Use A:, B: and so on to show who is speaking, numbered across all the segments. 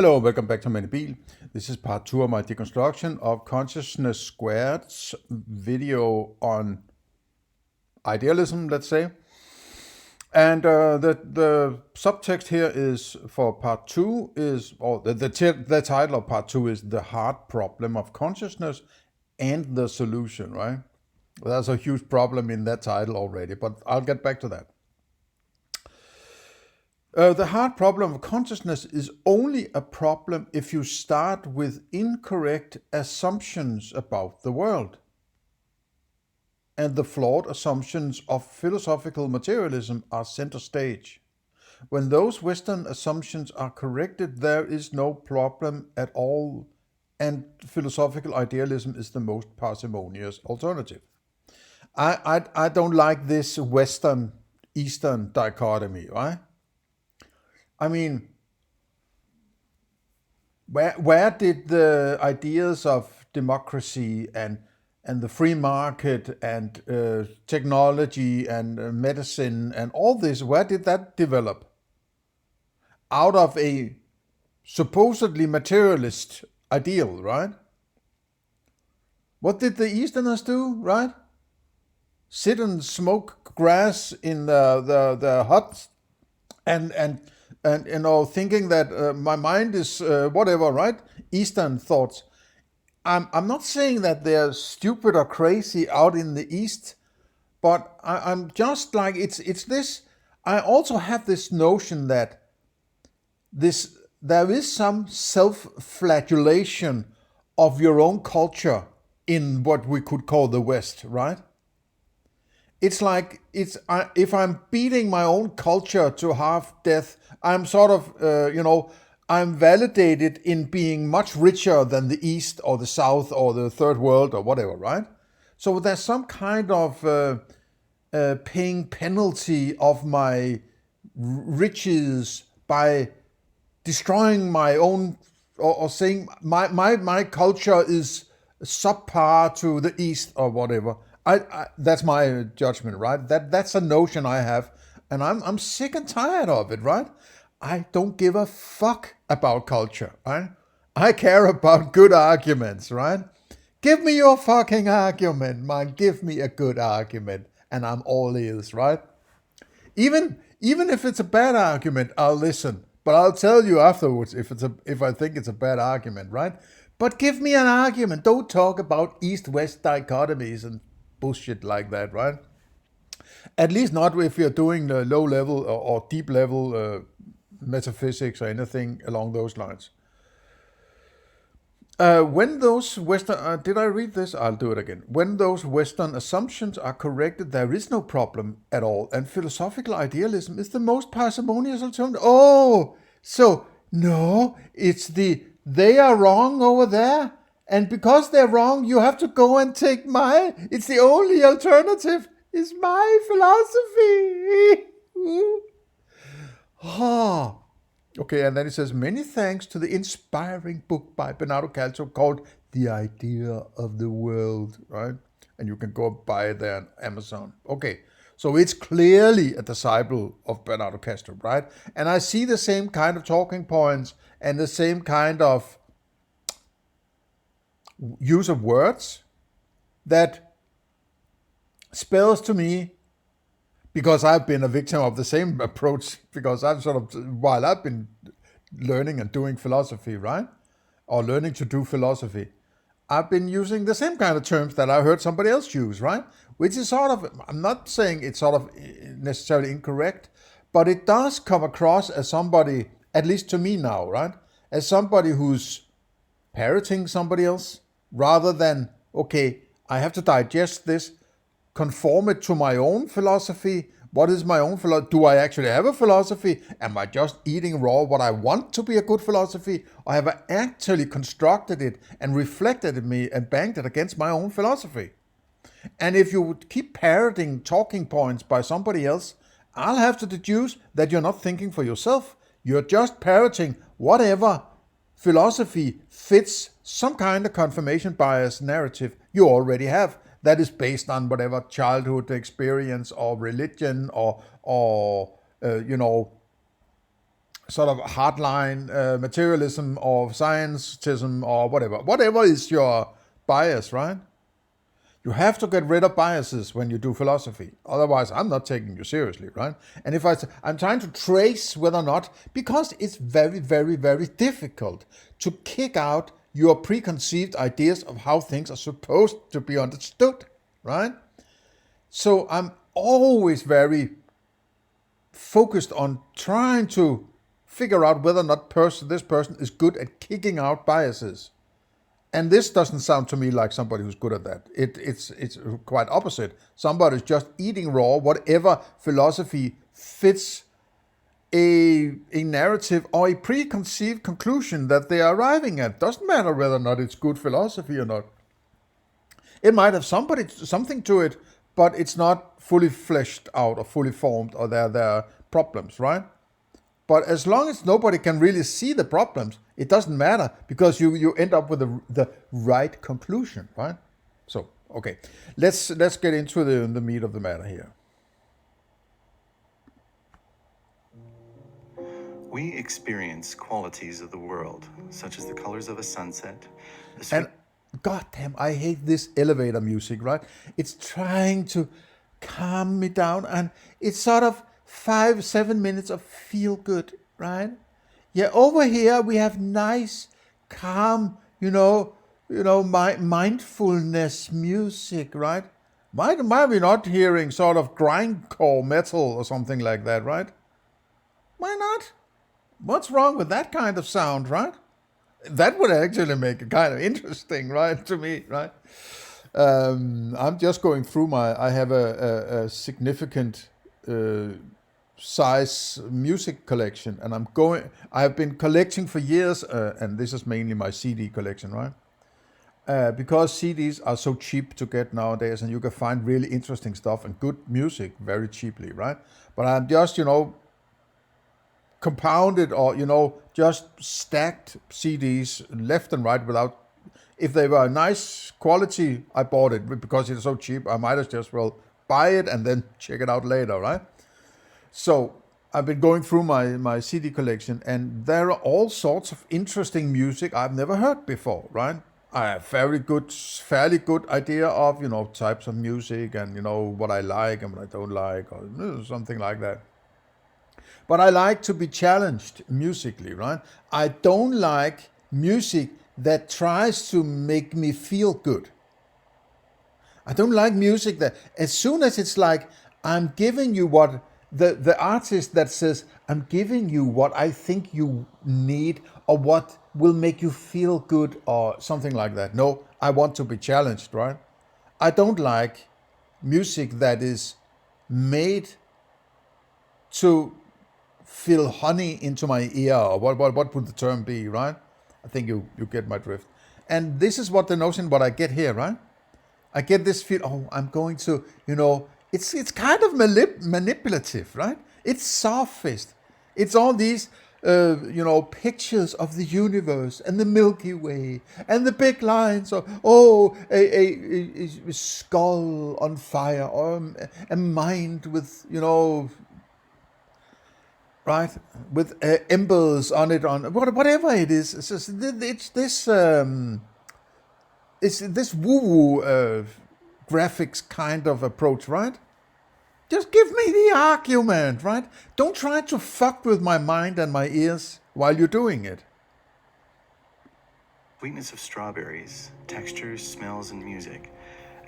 A: Hello, welcome back to Manibil. This is part 2 of my deconstruction of Consciousness Squared's video on idealism, let's say. And the subtext here is for part 2 is, or the title of part 2 is The Hard Problem of Consciousness and the Solution, right? Well, there's a huge problem in that title already, but I'll get back to that. The hard problem of consciousness is only a problem if you start with incorrect assumptions about the world. And the flawed assumptions of philosophical materialism are center stage. When those Western assumptions are corrected, there is no problem at all, and philosophical idealism is the most parsimonious alternative. I don't like this Western-Eastern dichotomy, right? I mean, where did the ideas of democracy and the free market and technology and medicine and all this, where did that develop? Out of a supposedly materialist ideal, right? What did the Easterners do, right? Sit and smoke grass in the huts and thinking that my mind is whatever, right? Eastern thoughts. I'm not saying that they're stupid or crazy out in the East, but I'm just like it's this. I also have this notion that there is some self-flagellation of your own culture in what we could call the West, right? It's like if I'm beating my own culture to half death, I'm sort of, I'm validated in being much richer than the East or the South or the Third World or whatever, right? So there's some kind of paying penalty of my riches by destroying my own, or saying my culture is subpar to the East or whatever. That's my judgment, right? That's a notion I have, and I'm sick and tired of it, right? I don't give a fuck about culture, right? I care about good arguments, right? Give me your fucking argument, man. Give me a good argument, and I'm all ears, right? Even if it's a bad argument, I'll listen, but I'll tell you afterwards if I think it's a bad argument, right? But give me an argument. Don't talk about East-West dichotomies and bullshit like that, right? At least not if you're doing the low level or deep level metaphysics or anything along those lines. When those Western, did I read this? I'll do it again. When those Western assumptions are corrected, there is no problem at all, and philosophical idealism is the most parsimonious alternative. Oh, so no, it's they are wrong over there, and because they're wrong, you have to go and take it's the only alternative is my philosophy. Oh. Okay, and then it says, many thanks to the inspiring book by Bernardo Kastrup called The Idea of the World, right? And you can go buy it there on Amazon. Okay, so it's clearly a disciple of Bernardo Kastrup, right? And I see the same kind of talking points and the same kind of use of words that spells to me, because I've been a victim of the same approach, because I've while I've been learning and doing philosophy, right? Or learning to do philosophy, I've been using the same kind of terms that I heard somebody else use, right? Which is sort of, I'm not saying it's sort of necessarily incorrect, but it does come across as somebody, at least to me now, right? As somebody who's parroting somebody else, rather than, okay, I have to digest this, conform it to my own philosophy. What is my own philosophy? Do I actually have a philosophy? Am I just eating raw what I want to be a good philosophy? Or have I actually constructed it and reflected it me and banged it against my own philosophy? And if you would keep parroting talking points by somebody else, I'll have to deduce that you're not thinking for yourself. You're just parroting whatever philosophy fits some kind of confirmation bias narrative you already have, that is based on whatever childhood experience or religion or sort of hardline materialism or scientism or whatever. Whatever is your bias, right? You have to get rid of biases when you do philosophy. Otherwise, I'm not taking you seriously, right? And if I'm trying to trace whether or not, because it's very, very, very difficult to kick out your preconceived ideas of how things are supposed to be understood, right? So I'm always very focused on trying to figure out whether or not this person is good at kicking out biases. And this doesn't sound to me like somebody who's good at that. It's quite opposite. Somebody's just eating raw whatever philosophy fits a narrative or a preconceived conclusion that they are arriving at. Doesn't matter whether or not it's good philosophy or not. It might have something to it, but it's not fully fleshed out or fully formed, or there are problems, right? But as long as nobody can really see the problems, it doesn't matter, because you end up with the right conclusion, right? So, okay, let's get into the meat of the matter here.
B: We experience qualities of the world, such as the colors of a sunset.
A: And goddamn, I hate this elevator music, right? It's trying to calm me down, and it's sort of 5-7 minutes of feel good, right? Yeah, over here we have nice, calm, mindfulness music, right? Why are we not hearing sort of grindcore metal or something like that, right? Why not? What's wrong with that kind of sound, right? That would actually make it kind of interesting, right, to me, right? I'm just going through I have a significant size music collection, and I've been collecting for years, and this is mainly my CD collection, right? Because CDs are so cheap to get nowadays, and you can find really interesting stuff and good music very cheaply, right? But I'm just, compounded or, just stacked CDs left and right without, if they were nice quality, I bought it. Because it's so cheap, I might as just well buy it and then check it out later, right? So I've been going through my CD collection, and there are all sorts of interesting music I've never heard before, right? I have fairly good idea of, types of music and, what I like and what I don't like, or something like that. But I like to be challenged musically, right? I don't like music that tries to make me feel good. I don't like music that, as soon as it's like, I'm giving you what, the artist that says, I'm giving you what I think you need, or what will make you feel good, or something like that. No, I want to be challenged, right? I don't like music that is made to feel honey into my ear, or what would the term be, right? I think you get my drift. And this is what the notion, what I get here, right? I get this feel, I'm going to, it's kind of manipulative, right? It's sophist. It's all these, pictures of the universe and the Milky Way and the big lines of, a skull on fire, or a mind with, right, with embers on it, whatever it is. It's this woo-woo graphics kind of approach, right? Just give me the argument, right? Don't try to fuck with my mind and my ears while you're doing it.
B: Sweetness of strawberries, textures, smells, and music,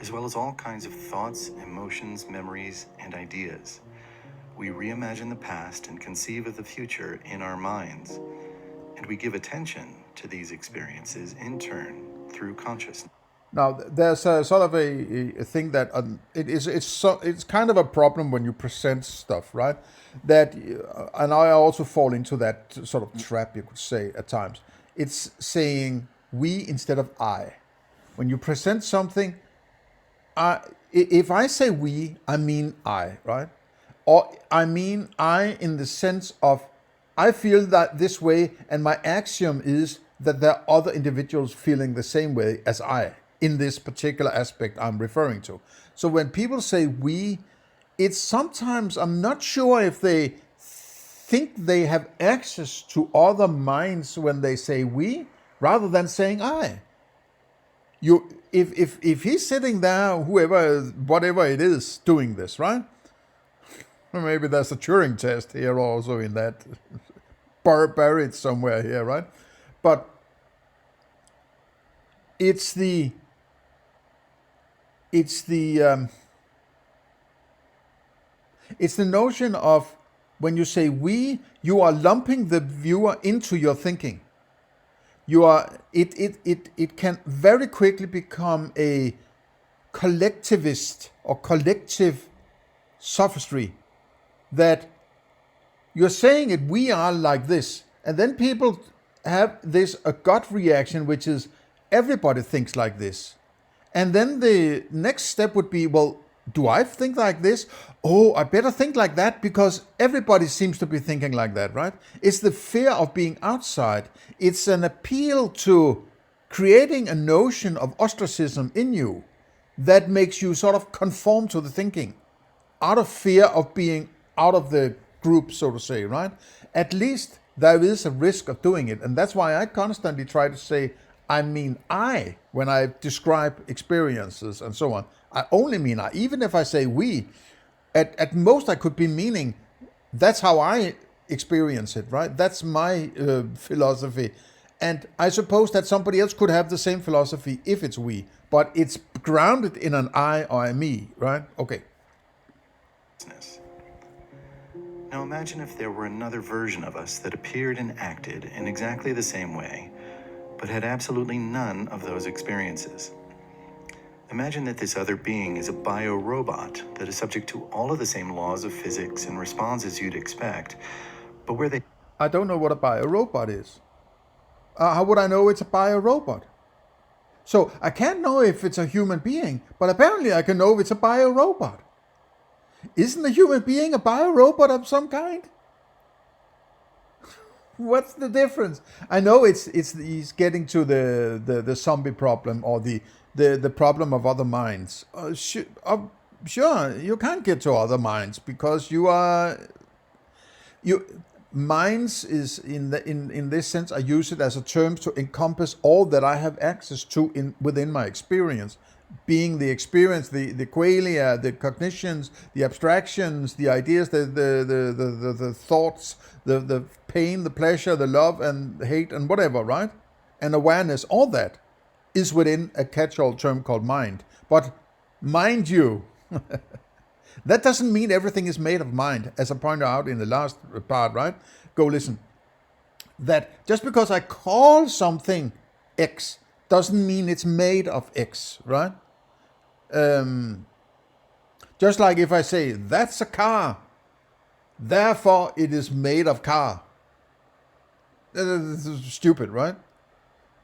B: as well as all kinds of thoughts, emotions, memories, and ideas. We reimagine the past and conceive of the future in our minds, and we give attention to these experiences in turn through consciousness.
A: Now, there's a sort of a thing that it's kind of a problem when you present stuff, right? That, and I also fall into that sort of trap, you could say, at times. It's saying we instead of I. When you present something, if I say we, I mean I, right? Or I mean I in the sense of, I feel that this way, and my axiom is that there are other individuals feeling the same way as I in this particular aspect I'm referring to. So when people say we, it's sometimes, I'm not sure if they think they have access to other minds when they say we, rather than saying I. If he's sitting there, whatever it is, doing this, right? Or maybe there's a Turing test here also in that, buried somewhere here, right? But it's the notion of, when you say we, you are lumping the viewer into your thinking. It can very quickly become a collectivist or collective sophistry, that you're saying it, we are like this, and then people have a gut reaction, which is everybody thinks like this. And then the next step would be, well, do I think like this? Oh, I better think like that because everybody seems to be thinking like that, right? It's the fear of being outside. It's an appeal to creating a notion of ostracism in you that makes you sort of conform to the thinking out of fear of being out of the group, so to say, right? At least there is a risk of doing it. And that's why I constantly try to say, I mean I, when I describe experiences and so on. I only mean I. Even if I say we, at most I could be meaning that's how I experience it, right? That's my philosophy. And I suppose that somebody else could have the same philosophy if it's we, but it's grounded in an I or a me, right? Okay.
B: Now imagine if there were another version of us that appeared and acted in exactly the same way, but had absolutely none of those experiences. Imagine that this other being is a bio-robot that is subject to all of the same laws of physics and responds as you'd expect, but where they...
A: I don't know what a bio-robot is. How would I know it's a bio-robot? So I can't know if it's a human being, but apparently I can know if it's a bio-robot. Isn't a human being a bio-robot of some kind? What's the difference? I know he's getting to the zombie problem, or the problem of other minds. Sure, you can't get to other minds because minds is in this sense, I use it as a term to encompass all that I have access to within my experience. Being the experience, the qualia, the cognitions, the abstractions, the ideas, the thoughts, the pain, the pleasure, the love and hate and whatever, right? And awareness, all that is within a catch-all term called mind. But mind you, that doesn't mean everything is made of mind, as I pointed out in the last part, right? Go listen. That just because I call something X doesn't mean it's made of X, right? Just like if I say, that's a car, therefore it is made of car. This is stupid, right?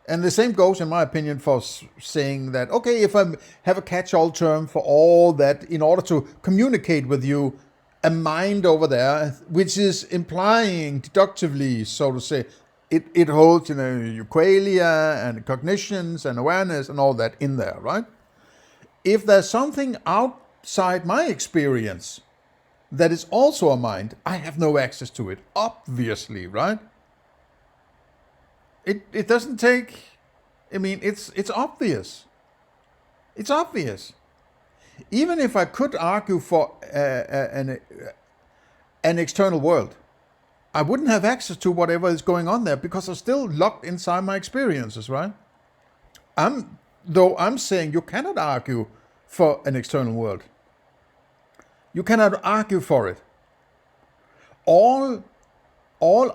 A: And the same goes, in my opinion, for saying that, okay, if I have a catch-all term for all that in order to communicate with you, a mind over there, which is implying deductively, so to say, it holds, your qualia and cognitions and awareness and all that in there, right? If there's something outside my experience that is also a mind, I have no access to it, obviously, right? It doesn't take, it's obvious. It's obvious. Even if I could argue for an external world, I wouldn't have access to whatever is going on there because I'm still locked inside my experiences, right? I'm saying you cannot argue for an external world. You cannot argue for it. All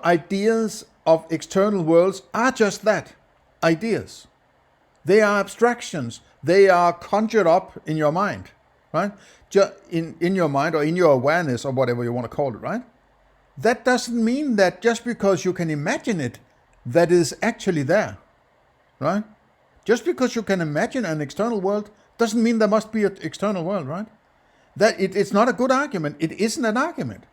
A: ideas of external worlds are just that, ideas. They are abstractions. They are conjured up in your mind, right? In your mind or in your awareness or whatever you want to call it, right? That doesn't mean that just because you can imagine it, that is actually there, right? Just because you can imagine an external world doesn't mean there must be an external world, right? That it's not a good argument. It isn't an argument.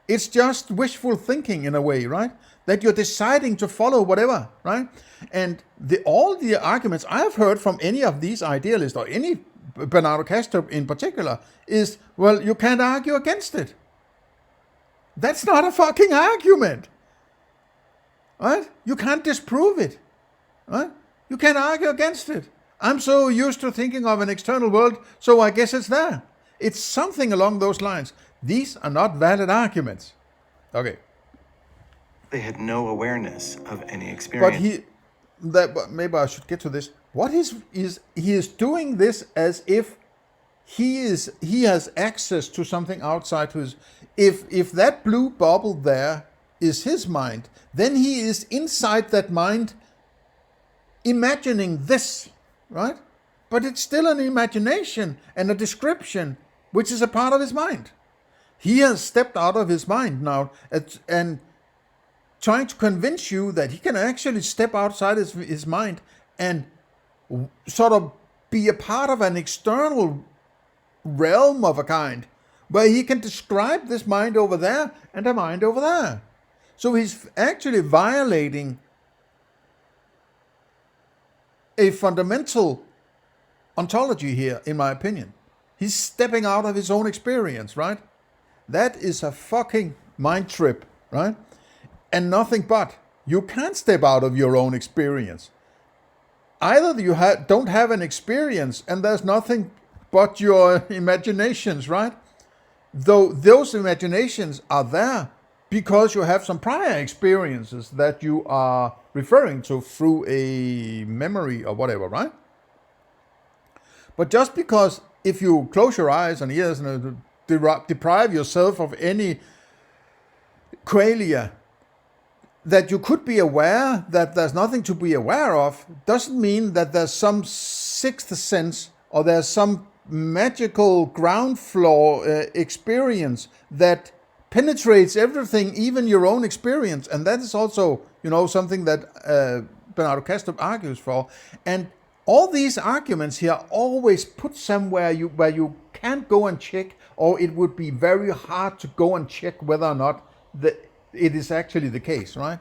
A: It's just wishful thinking in a way, right? That you're deciding to follow whatever, right? And all the arguments I've heard from any of these idealists, or any Bernardo Kastrup in particular, is, well, you can't argue against it. That's not a fucking argument. Right? You can't disprove it. Right? You can't argue against it. I'm so used to thinking of an external world, so I guess it's there. It's something along those lines. These are not valid arguments. Okay.
B: They had no awareness of any
A: But
B: experience.
A: maybe I should get to this. What is he is doing this as if he has access to something outside his. If that blue bubble there is his mind, then he is inside that mind imagining this, right? But it's still an imagination and a description which is a part of his mind. He has stepped out of his mind now and trying to convince you that he can actually step outside his mind and sort of be a part of an external realm of a kind where he can describe this mind over there and a mind over there. So he's actually violating a fundamental ontology here, in my opinion. He's stepping out of his own experience, right? That is a fucking mind trip, right? And nothing but. You can't step out of your own experience. Either you don't have an experience and there's nothing but your imaginations, right? Though those imaginations are there because you have some prior experiences that you are referring to through a memory or whatever, right? But just because if you close your eyes and ears and deprive yourself of any qualia, that you could be aware that there's nothing to be aware of, doesn't mean that there's some sixth sense or there's some magical ground floor experience that penetrates everything, even your own experience. And that is also, something that Bernardo Kastrup argues for. And all these arguments here are always put somewhere where you can't go and check, or it would be very hard to go and check whether or not it is actually the case, right?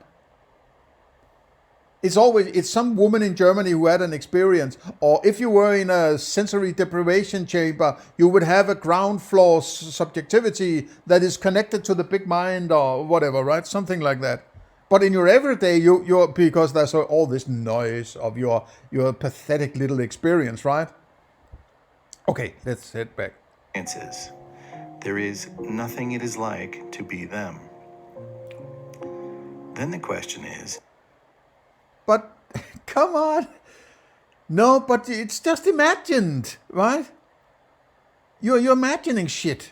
A: It's some woman in Germany who had an experience, or if you were in a sensory deprivation chamber, you would have a ground floor subjectivity that is connected to the big mind or whatever, right? Something like that. But in your everyday, you're because there's all this noise of your pathetic little experience, right? Okay, let's head back.
B: There is nothing it is like to be them. Then the question is,
A: but come on. No, but it's just imagined, right? You're imagining shit.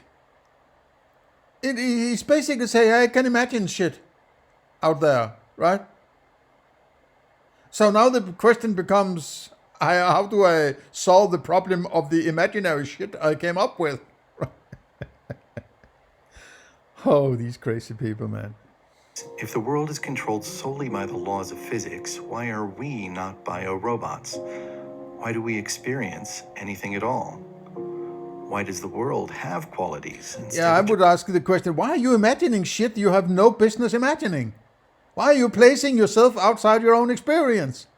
A: It's basically saying, I can imagine shit out there, right? So now the question becomes, how do I solve the problem of the imaginary shit I came up with? Oh, these crazy people, man.
B: If the world is controlled solely by the laws of physics, why are we not bio-robots? Why do we experience anything at all? Why does the world have qualities?
A: Yeah, I would ask the question, why are you imagining shit you have no business imagining? Why are you placing yourself outside your own experience?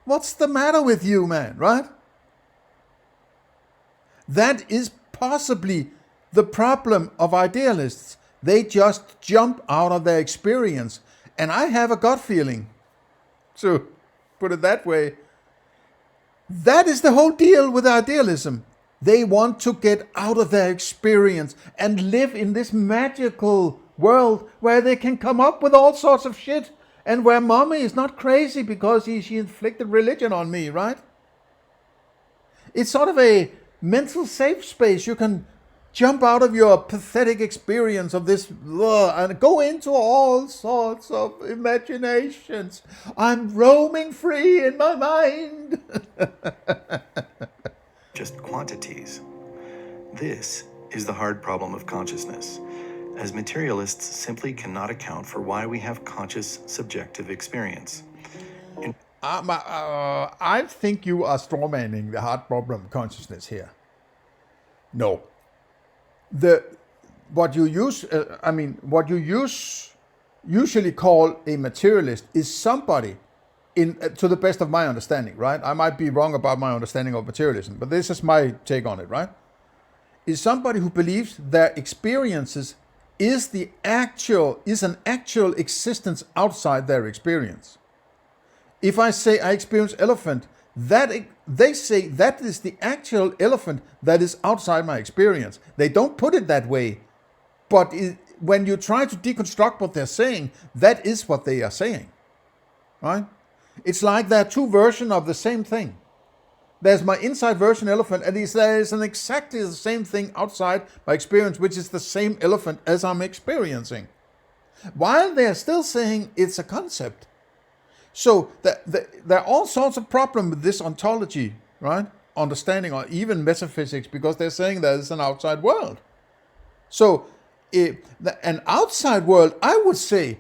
A: What's the matter with you, man, right? That is possibly the problem of idealists. They just jump out of their experience. And I have a gut feeling, to put it that way, that is the whole deal with idealism. They want to get out of their experience and live in this magical world where they can come up with all sorts of shit and where mommy is not crazy because she inflicted religion on me, right? It's sort of a mental safe space. You can jump out of your pathetic experience of this and go into all sorts of imaginations. I'm roaming free in my mind.
B: Just quantities. This is the hard problem of consciousness, as materialists simply cannot account for why we have conscious subjective experience.
A: I think you are strawmanning the hard problem of consciousness here. No. What you usually call a materialist is somebody, to the best of my understanding, right? I might be wrong about my understanding of materialism, but this is my take on it, right? Is somebody who believes their experiences is an actual existence outside their experience. If I say I experience elephant, they say that is the actual elephant that is outside my experience. They don't put it that way, but when you try to deconstruct what they're saying, that is what they are saying, right? It's like there are two versions of the same thing. There's my inside version elephant, and there is an exactly the same thing outside my experience, which is the same elephant as I'm experiencing. While they're still saying it's a concept. So there are all sorts of problems with this ontology, right? Understanding, or even metaphysics, because they're saying there's an outside world. So an outside world, I would say,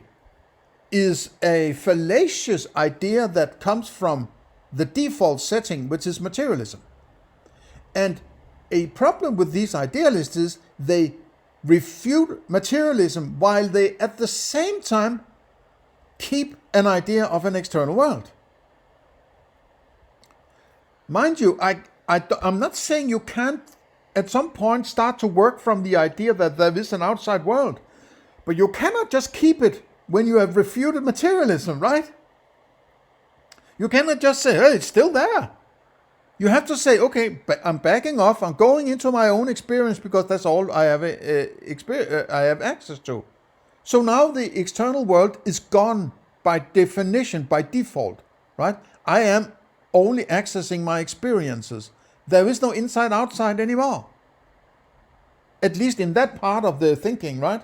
A: is a fallacious idea that comes from the default setting, which is materialism. And a problem with these idealists is they refute materialism while they at the same time keep an idea of an external world. Mind you, I'm not saying you can't at some point start to work from the idea that there is an outside world, but you cannot just keep it when you have refuted materialism, right? You cannot just say, hey, it's still there. You have to say, okay, I'm backing off. I'm going into my own experience because that's all I have I have access to. So now the external world is gone by definition, by default, right? I am only accessing my experiences. There is no inside outside anymore. At least in that part of the thinking, right?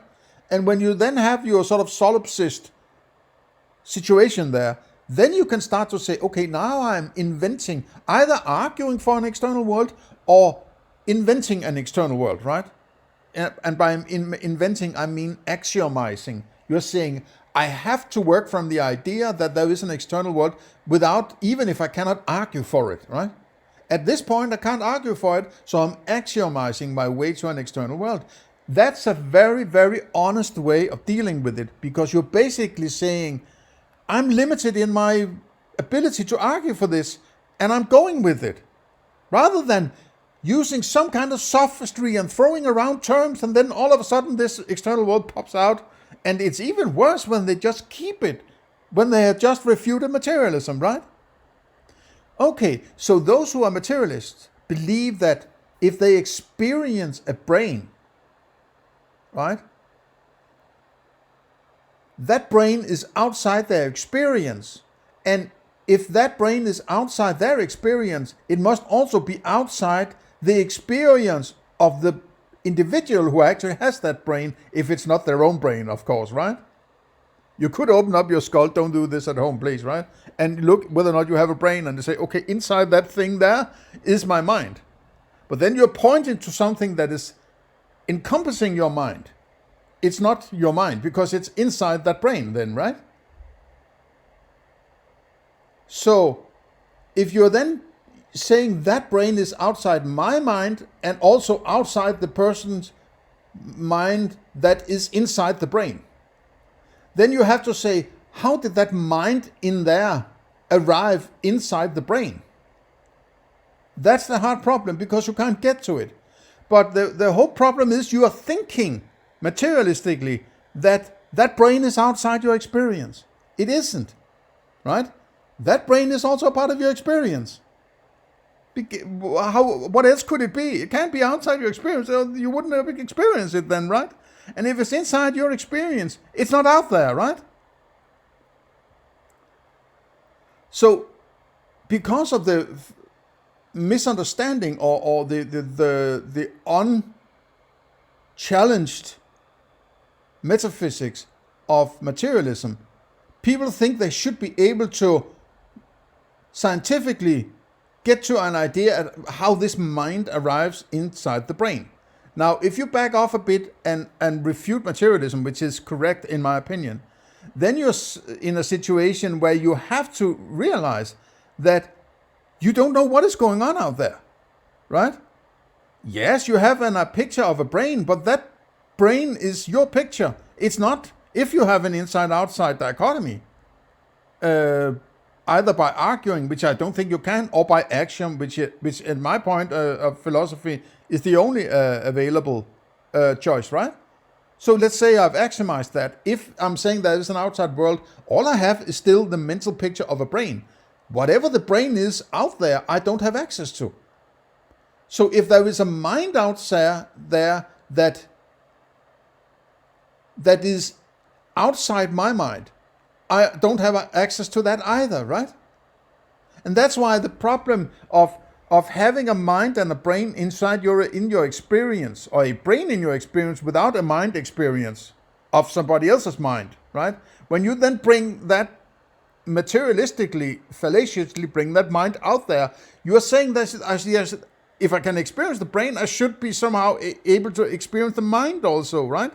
A: And when you then have your sort of solipsist situation there, then you can start to say, okay, now I'm inventing, either arguing for an external world or inventing an external world, right? And by inventing, I mean axiomizing. You're saying, I have to work from the idea that there is an external world without, even if I cannot argue for it, right? At this point, I can't argue for it, so I'm axiomizing my way to an external world. That's a very, very honest way of dealing with it, because you're basically saying, I'm limited in my ability to argue for this, and I'm going with it. Rather than using some kind of sophistry and throwing around terms, and then all of a sudden this external world pops out. And it's even worse when they just keep it, when they have just refuted materialism, right? Okay, so those who are materialists believe that if they experience a brain, right, that brain is outside their experience. And if that brain is outside their experience, it must also be outside the experience of the individual who actually has that brain, if it's not their own brain, of course, right? You could open up your skull, don't do this at home, please, right? And look whether or not you have a brain, and say, okay, inside that thing there is my mind. But then you're pointing to something that is encompassing your mind. It's not your mind, because it's inside that brain then, right? So, if you're then saying that brain is outside my mind and also outside the person's mind that is inside the brain, then you have to say, how did that mind in there arrive inside the brain? That's the hard problem, because you can't get to it. But the whole problem is you are thinking materialistically that brain is outside your experience. It isn't, right? That brain is also a part of your experience. What else could it be? It can't be outside your experience. You wouldn't have experienced it then, right? And if it's inside your experience, it's not out there, right? So, because of the misunderstanding or the unchallenged metaphysics of materialism, people think they should be able to scientifically get to an idea of how this mind arrives inside the brain. Now, if you back off a bit and refute materialism, which is correct in my opinion, then you're in a situation where you have to realize that you don't know what is going on out there, right? Yes, you have a picture of a brain, but that brain is your picture. It's not, if you have an inside-outside dichotomy, either by arguing, which I don't think you can, or by axiom, which in my point of philosophy is the only available choice, right? So let's say I've axiomatized that. If I'm saying there is an outside world, all I have is still the mental picture of a brain. Whatever the brain is out there, I don't have access to. So if there is a mind out there that is outside my mind, I don't have access to that either, right? And that's why the problem of having a mind and a brain in your experience, or a brain in your experience without a mind experience of somebody else's mind, right? When you then bring that materialistically, fallaciously bring that mind out there, you are saying that if I can experience the brain, I should be somehow able to experience the mind also, right?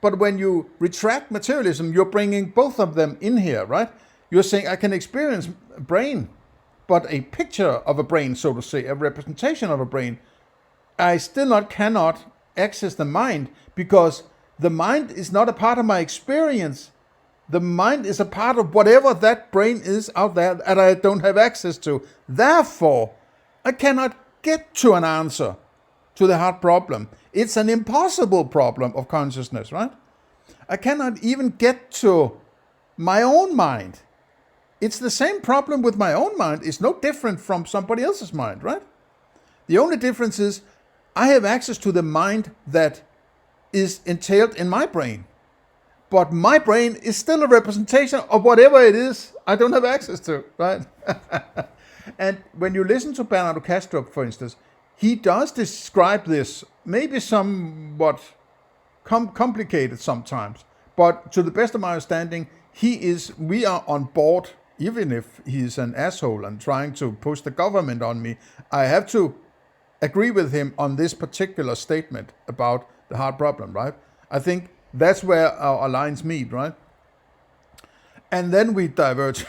A: But when you retract materialism, you're bringing both of them in here, right? You're saying I can experience brain, but a picture of a brain, so to say, a representation of a brain, I still cannot access the mind, because the mind is not a part of my experience. The mind is a part of whatever that brain is out there that I don't have access to. Therefore, I cannot get to an answer to the hard problem. It's an impossible problem of consciousness, right? I cannot even get to my own mind. It's the same problem with my own mind. It's no different from somebody else's mind, right? The only difference is I have access to the mind that is entailed in my brain. But my brain is still a representation of whatever it is I don't have access to, right? And when you listen to Bernardo Kastrup, for instance, he does describe this, maybe somewhat complicated sometimes, but to the best of my understanding, we are on board, even if he's an asshole and trying to push the government on me. I have to agree with him on this particular statement about the hard problem, right? I think that's where our lines meet, right? And then we diverge.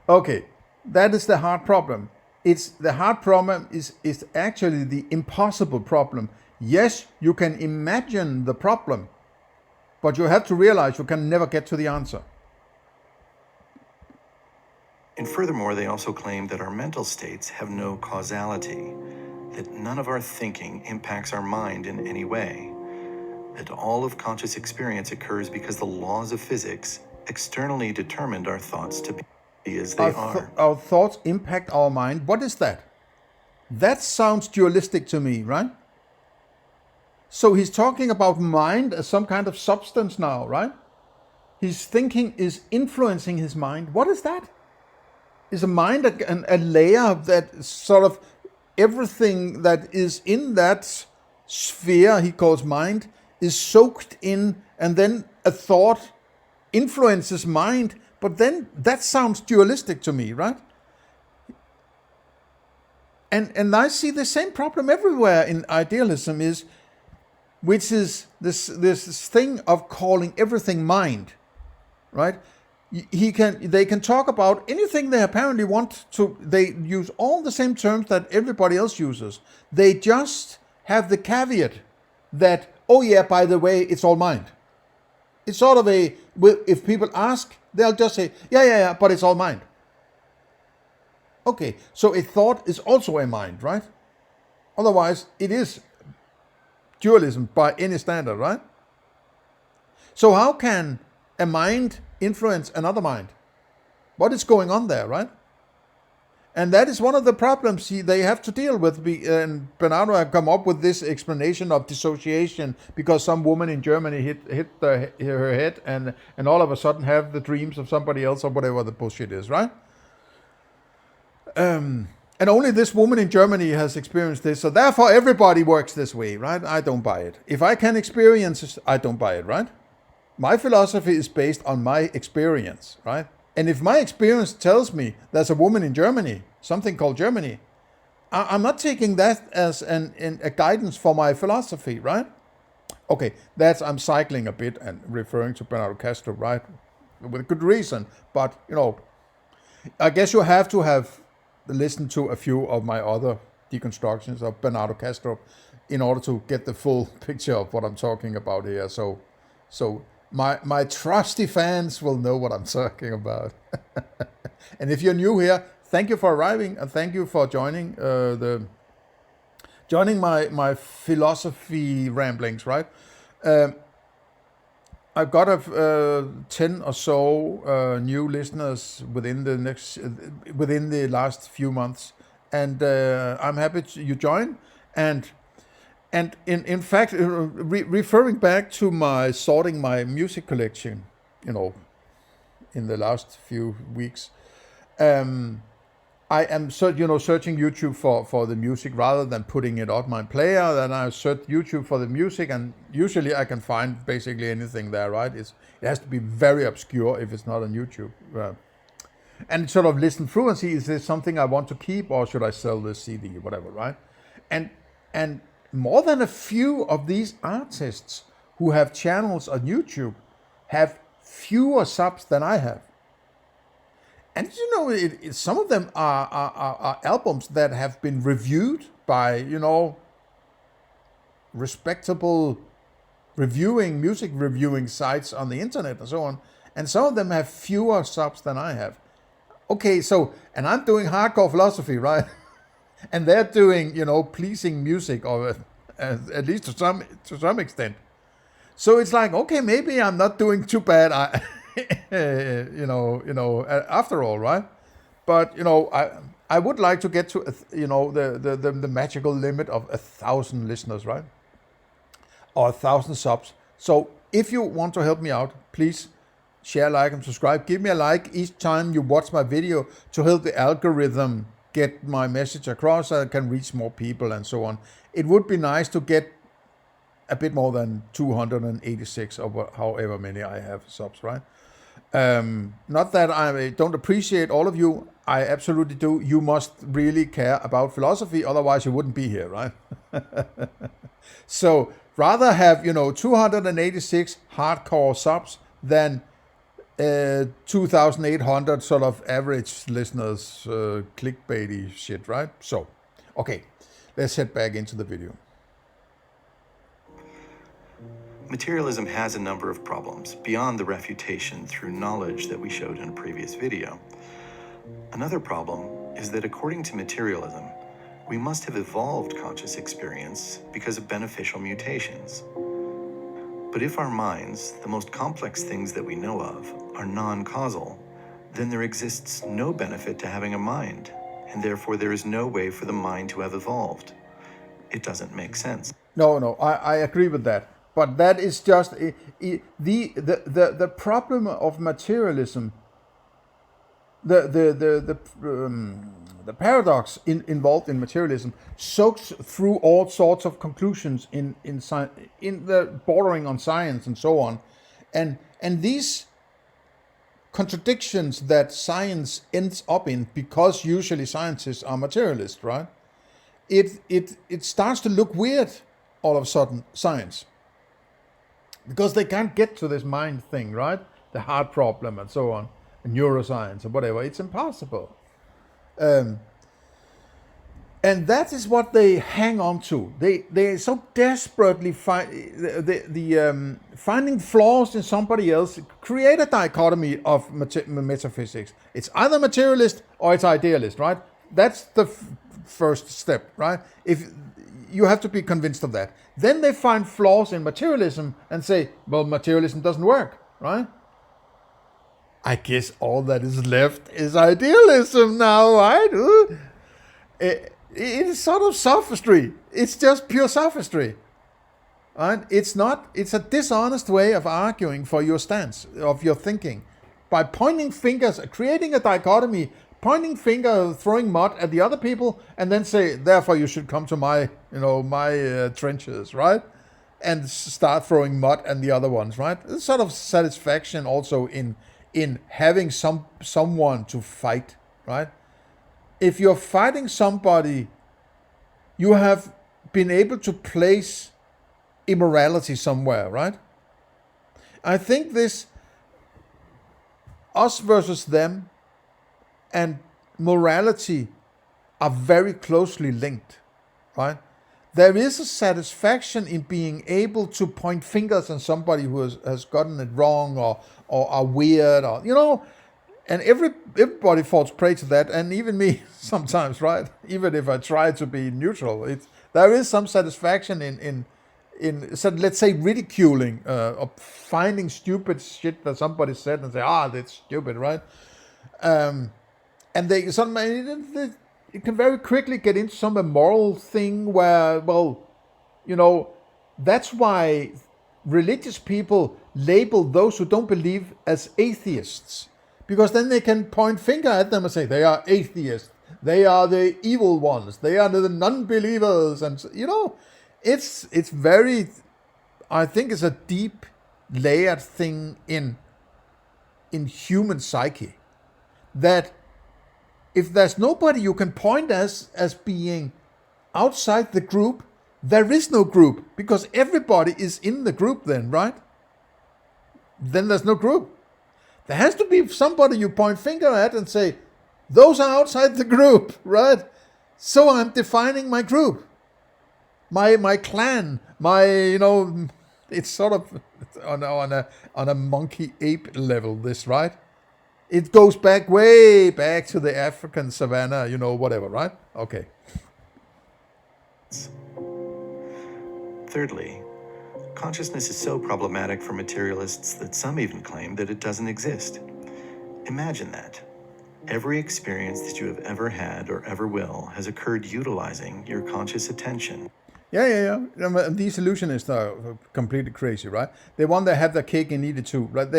A: Okay, that is the hard problem. The hard problem is actually the impossible problem. Yes, you can imagine the problem, but you have to realize you can never get to the answer.
B: And furthermore, they also claim that our mental states have no causality, that none of our thinking impacts our mind in any way, that all of conscious experience occurs because the laws of physics externally determined our thoughts to be as they are.
A: Our thoughts impact our mind. What is that? That sounds dualistic to me, right? So he's talking about mind as some kind of substance now, right? His thinking is influencing his mind. What is that? Is a mind a layer that sort of everything that is in that sphere he calls mind is soaked in, and then a thought influences mind? But then that sounds dualistic to me, right? And I see the same problem everywhere in idealism, which is this thing of calling everything mind, right? They can talk about anything they apparently want to. They use all the same terms that everybody else uses. They just have the caveat that, oh yeah, by the way, it's all mind. It's sort of if people ask, they'll just say, yeah, but it's all mind. Okay, so a thought is also a mind, right? Otherwise, it is dualism by any standard, right? So how can a mind influence another mind? What is going on there, right? And that is one of the problems they have to deal with. And Bernardo have come up with this explanation of dissociation because some woman in Germany hit her head and all of a sudden have the dreams of somebody else or whatever the bullshit is, right? And only this woman in Germany has experienced this, so therefore everybody works this way, right? I don't buy it. If I can experience it, I don't buy it, right? My philosophy is based on my experience, right? And if my experience tells me there's a woman in Germany, something called Germany, I'm not taking that as a guidance for my philosophy, right? Okay, I'm cycling a bit and referring to Bernardo Kastrup, right? With good reason, but, I guess you have to have listened to a few of my other deconstructions of Bernardo Kastrup in order to get the full picture of what I'm talking about here. So my trusty fans will know what I'm talking about. And if you're new here, thank you for arriving and thank you for joining my philosophy ramblings, right? I've got 10 or so new listeners within the last few months, and I'm happy you join. And in fact, referring back to my sorting my music collection, in the last few weeks, I am searching YouTube for the music rather than putting it on my player. Then I search YouTube for the music, and usually I can find basically anything there. Right? It has to be very obscure if it's not on YouTube. And sort of listen through and see, is this something I want to keep, or should I sell this CD, whatever, right? And more than a few of these artists who have channels on YouTube have fewer subs than I have. And some of them are albums that have been reviewed by, respectable music reviewing sites on the internet and so on. And some of them have fewer subs than I have. Okay, and I'm doing hardcore philosophy, right? And they're doing, pleasing music, or at least to some extent. So it's like, okay, maybe I'm not doing too bad. After all, right? But I would like to get to the magical limit of 1,000 listeners, right? Or 1,000 subs. So if you want to help me out, please share, like, and subscribe. Give me a like each time you watch my video to help the algorithm get my message across, so I can reach more people and so on. It would be nice to get a bit more than 286 or however many I have subs, right? Not that I don't appreciate all of you. I absolutely do. You must really care about philosophy, otherwise you wouldn't be here, right? So rather have 286 hardcore subs than 2,800 sort of average listeners, clickbaity shit, right? So, okay, let's head back into the video.
B: Materialism has a number of problems beyond the refutation through knowledge that we showed in a previous video. Another problem is that according to materialism, we must have evolved conscious experience because of beneficial mutations. But if our minds, the most complex things that we know of, are non-causal, then there exists no benefit to having a mind, and therefore there is no way for the mind to have evolved. It doesn't make sense.
A: No, I agree with that. But that is just the problem of materialism. The paradox involved in materialism soaks through all sorts of conclusions in the bordering on science and so on, and these contradictions that science ends up in, because usually scientists are materialists, right? It starts to look weird all of a sudden, science. Because they can't get to this mind thing, right? The heart problem and so on, and neuroscience or whatever. It's impossible. And that is what they hang on to. They so desperately finding flaws in somebody else, create a dichotomy of metaphysics. It's either materialist or it's idealist, right? That's the first step, right? If you have to be convinced of that. Then they find flaws in materialism and say, well, materialism doesn't work, right? I guess all that is left is idealism now, right? It is sort of sophistry. It's just pure sophistry. Right? It's a dishonest way of arguing for your stance, of your thinking. By pointing fingers, creating a dichotomy, pointing finger, throwing mud at the other people, and then say, therefore you should come to my trenches, right? And start throwing mud at the other ones, right? There's sort of satisfaction also in having someone to fight, right? If you're fighting somebody, you have been able to place immorality somewhere, right? I think this us versus them and morality are very closely linked, right? There is a satisfaction in being able to point fingers at somebody who has gotten it wrong or are weird, or and everybody falls prey to that, and even me sometimes, right? Even if I try to be neutral, there is some satisfaction in so let's say ridiculing or finding stupid shit that somebody said and say, that's stupid, right? And they sometimes it can very quickly get into some immoral thing where, well, that's why religious people label those who don't believe as atheists, because then they can point finger at them and say they are atheists, they are the evil ones, they are the non-believers, and it's very, I think it's a deep layered thing in human psyche, that if there's nobody you can point as being outside the group, there is no group, because everybody is in the group then, right? Then there's no group. There has to be somebody you point finger at and say, those are outside the group, right? So I'm defining my group, my clan, it's sort of on a monkey ape level, this, right? It goes way back to the African savannah, whatever, right? Okay.
B: Thirdly, consciousness is so problematic for materialists that some even claim that it doesn't exist. Imagine that. Every experience that you have ever had or ever will has occurred utilizing your conscious attention.
A: Yeah. These illusionists are completely crazy, right? They want to have their cake and eat it too, right?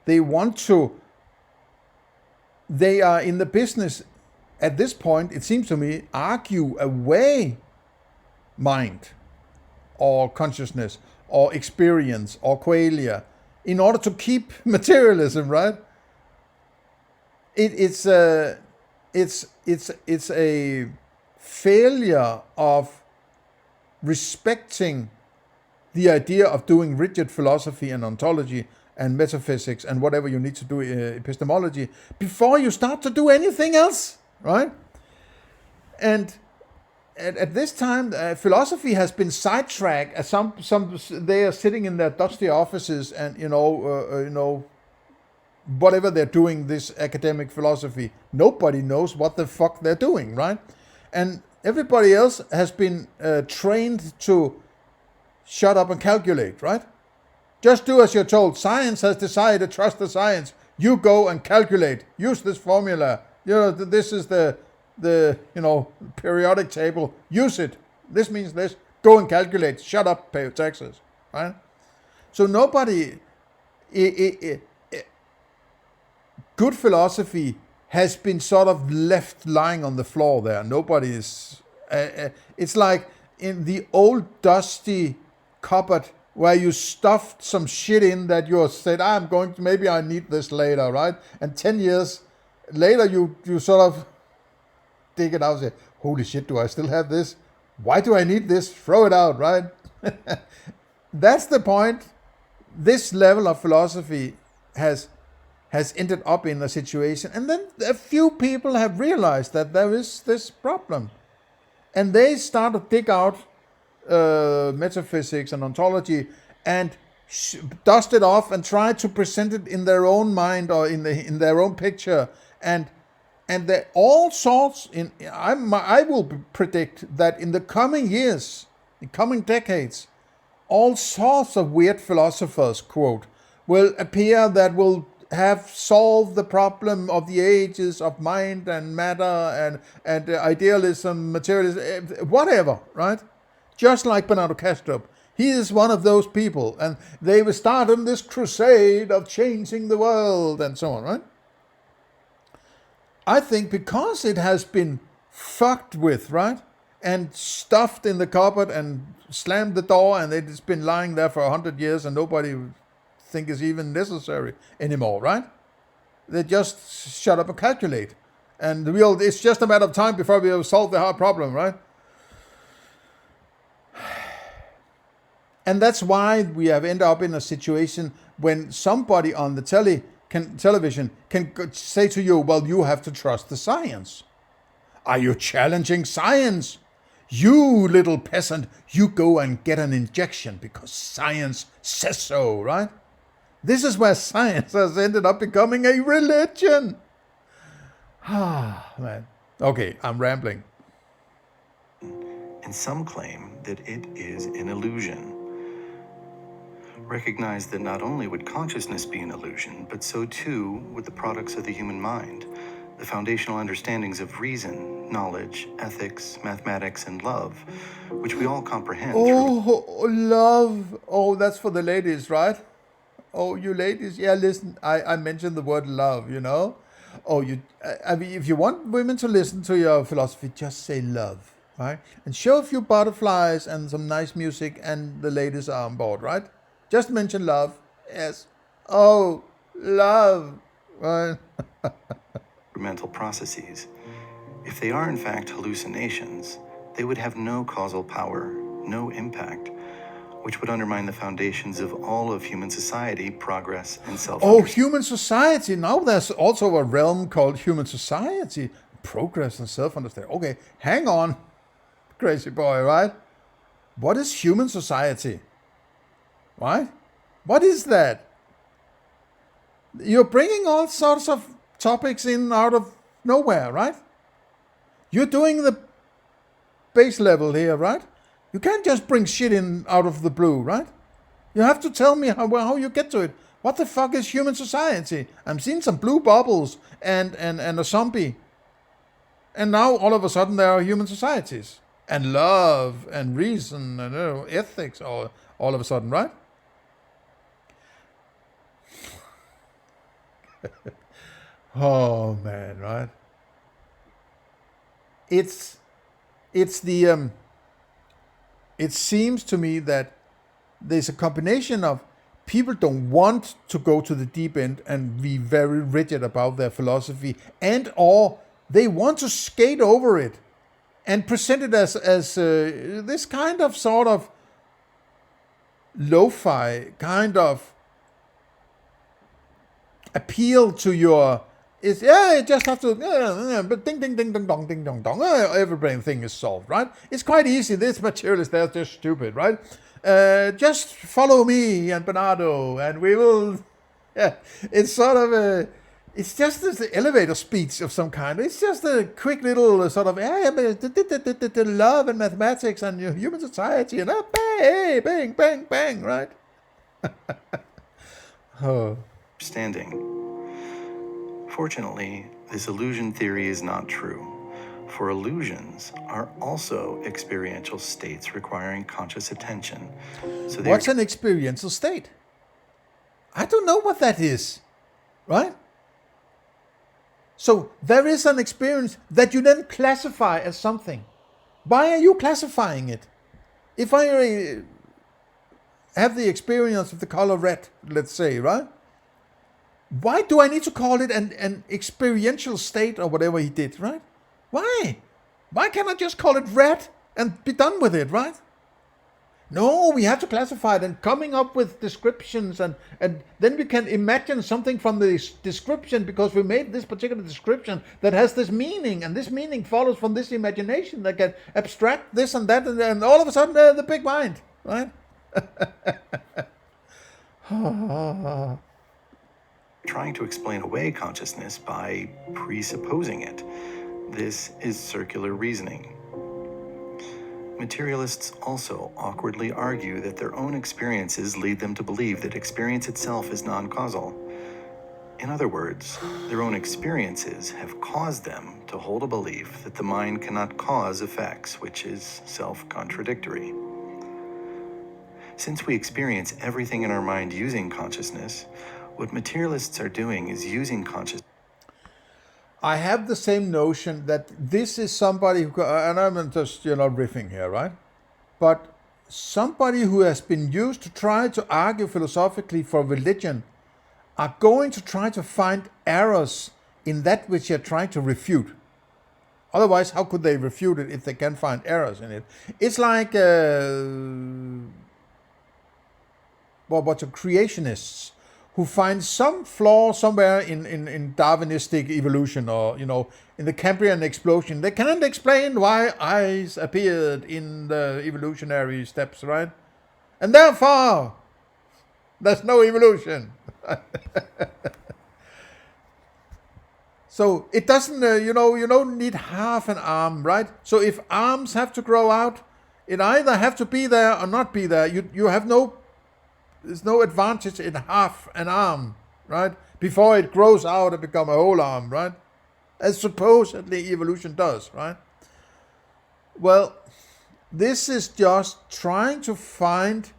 A: They want to. They are in the business at this point, it seems to me, argue away mind or consciousness or experience or qualia in order to keep materialism, right? It's a failure of respecting the idea of doing rigid philosophy and ontology and metaphysics and whatever you need to do, epistemology, before you start to do anything else, right? And at this time, philosophy has been sidetracked. They are sitting in their dusty offices and whatever they're doing, this academic philosophy, nobody knows what the fuck they're doing, right? And everybody else has been trained to shut up and calculate, right? Just do as you're told. Science has decided, trust the science. You go and calculate. Use this formula. This is the periodic table. Use it. This means this. Go and calculate. Shut up, pay your taxes, right? So nobody... good philosophy has been sort of left lying on the floor there. Nobody is... it's like in the old dusty cupboard where you stuffed some shit in that you said, maybe I need this later, right? And 10 years later, you sort of dig it out and say, holy shit, do I still have this? Why do I need this? Throw it out, right? That's the point. This level of philosophy has ended up in a situation. And then a few people have realized that there is this problem. And they start to dig out metaphysics and ontology and dust it off and try to present it in their own mind or in their own picture. And there all sorts. I will predict that in the coming years, in coming decades, all sorts of weird philosophers, quote, will appear that will have solved the problem of the ages of mind and matter and idealism, materialism, whatever, right? Just like Bernardo Kastrup. He is one of those people, and they will start on this crusade of changing the world and so on, right? I think because it has been fucked with, right? And stuffed in the cupboard and slammed the door, and it's been lying there for 100 years and nobody think is even necessary anymore, right? They just shut up and calculate. And it's just a matter of time before we have solved the hard problem, right? And that's why we have ended up in a situation when somebody on the television can say to you, well, you have to trust the science. Are you challenging science? You little peasant, you go and get an injection because science says so, right? This is where science has ended up becoming a religion. Ah, man. Okay, I'm rambling.
B: And some claim that it is an illusion. recognized that not only would consciousness be an illusion, but so too would the products of the human mind, the foundational understandings of reason, knowledge, ethics, mathematics, and love, which we all comprehend through.
A: Oh, love. Oh, that's for the ladies, right? Oh, you ladies. Yeah, listen, I mentioned the word love, you know? Oh, I mean, if you want women to listen to your philosophy, just say love, right? And show a few butterflies and some nice music, and the ladies are on board, right? Just mention love. Yes. Oh, love. Right?
B: Mental processes. If they are in fact hallucinations, they would have no causal power, no impact, which would undermine the foundations of all of human society, progress, and
A: Oh,
B: self-understanding.
A: human society. Now there's also a realm called human society. Progress and self-understanding. Okay, hang on, crazy boy, right? What is human society? Right? What is that? You're bringing all sorts of topics in out of nowhere, right? You're doing the base level here, right? You can't just bring shit in out of the blue, right? You have to tell me how you get to it. What the fuck is human society? I'm seeing some blue bubbles and a zombie. And now all of a sudden there are human societies. And love and reason and ethics all of a sudden, right? Oh man, right? It's the it seems to me that there's a combination of people don't want to go to the deep end and be very rigid about their philosophy, and or they want to skate over it and present it as this kind of sort of lo-fi kind of appeal to your. It's, yeah, you just have to, but ding, ding, ding, ding, dong, ding, dong, dong. Every thing is solved, right? It's quite easy. This materialist, they're just stupid, right? Just follow me and Bernardo, and we will. Yeah, it's sort of a. It's just this elevator speech of some kind. It's just a quick little sort of love and mathematics and human society and bang, bang, bang, bang, right? Oh.
B: Fortunately, this illusion theory is not true, for illusions are also experiential states requiring conscious attention. So
A: what's an experiential state? I don't know what that is, right? So there is an experience that you then classify as something. Why are you classifying it? If I have the experience of the color red, let's say, right? Why do I need to call it an experiential state or whatever he did, right? Why? Why can't I just call it red and be done with it, right? No, we have to classify it and coming up with descriptions and then we can imagine something from the description because we made this particular description that has this meaning, and this meaning follows from this imagination that can abstract this and that, and all of a sudden the big mind, right?
B: Trying to explain away consciousness by presupposing it. This is circular reasoning. Materialists also awkwardly argue that their own experiences lead them to believe that experience itself is non-causal. In other words, their own experiences have caused them to hold a belief that the mind cannot cause effects, which is self-contradictory. Since we experience everything in our mind using consciousness, what materialists are doing is using consciousness.
A: I have the same notion that this is somebody who, and I'm just, riffing here, right? But somebody who has been used to try to argue philosophically for religion are going to try to find errors in that which they're trying to refute. Otherwise, how could they refute it if they can find errors in it? It's like bunch of creationists who find some flaw somewhere in Darwinistic evolution, or in the Cambrian explosion. They can't explain why eyes appeared in the evolutionary steps, right? And therefore, there's no evolution. So it doesn't, you don't need half an arm, right? So if arms have to grow out, it either have to be there or not be there. You have no There's no advantage in half an arm, right? Before it grows out and become a whole arm, right? As supposedly evolution does, right? Well, this is just trying to find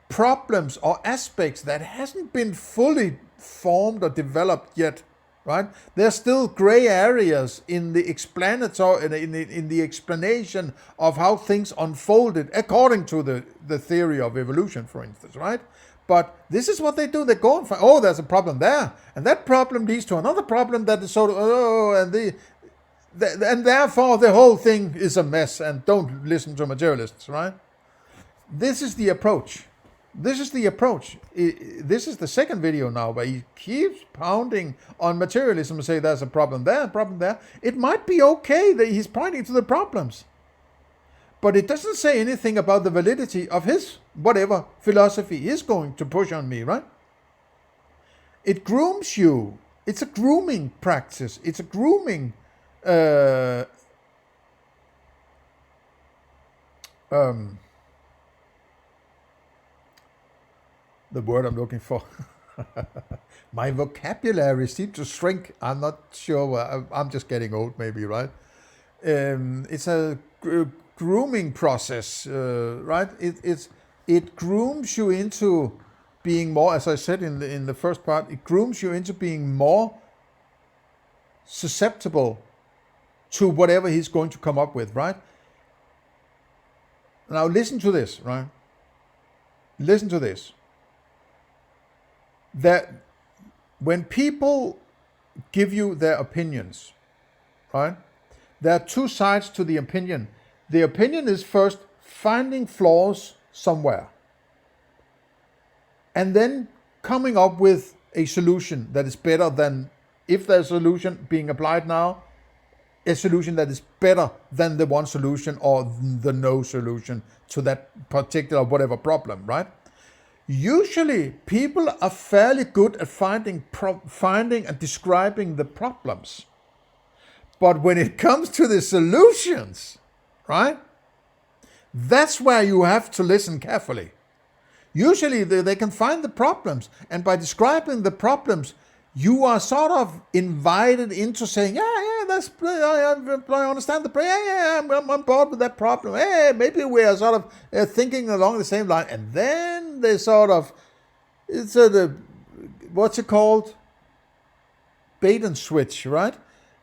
A: problems or aspects that hasn't been fully formed or developed yet, right? There's still gray areas in the explanatory, in the explanation of how things unfolded according to the theory of evolution, for instance, right? But this is what they do. They go and find, oh, there's a problem there, and that problem leads to another problem that is sort of, and therefore the whole thing is a mess. And don't listen to materialists, right? This is the approach. This is the approach. This is the second video now where he keeps pounding on materialism and say there's a problem there, a problem there. It might be okay that he's pointing to the problems, but it doesn't say anything about the validity of his whatever philosophy is going to push on me, right? It grooms you. It's a grooming practice. It's a grooming the word I'm looking for. My vocabulary seems to shrink. I'm not sure. I'm just getting old, maybe, right? It's a grooming process, right? It grooms you into being more, as I said in the first part, it grooms you into being more susceptible to whatever he's going to come up with, right? Now listen to this, right? Listen to this. That when people give you their opinions, right? There are two sides to the opinion. The opinion is first finding flaws somewhere, and then coming up with a solution that is better than, if there's a solution being applied now, a solution that is better than the one solution or the no solution to that particular whatever problem, right? Usually people are fairly good at finding and describing the problems. But when it comes to the solutions, right? That's where you have to listen carefully. Usually they can find the problems, and by describing the problems, you are sort of invited into saying, I understand the problem. I'm on board with that problem. Hey, maybe we are sort of thinking along the same line. And then they sort of, it's what's it called? Bait and switch, right?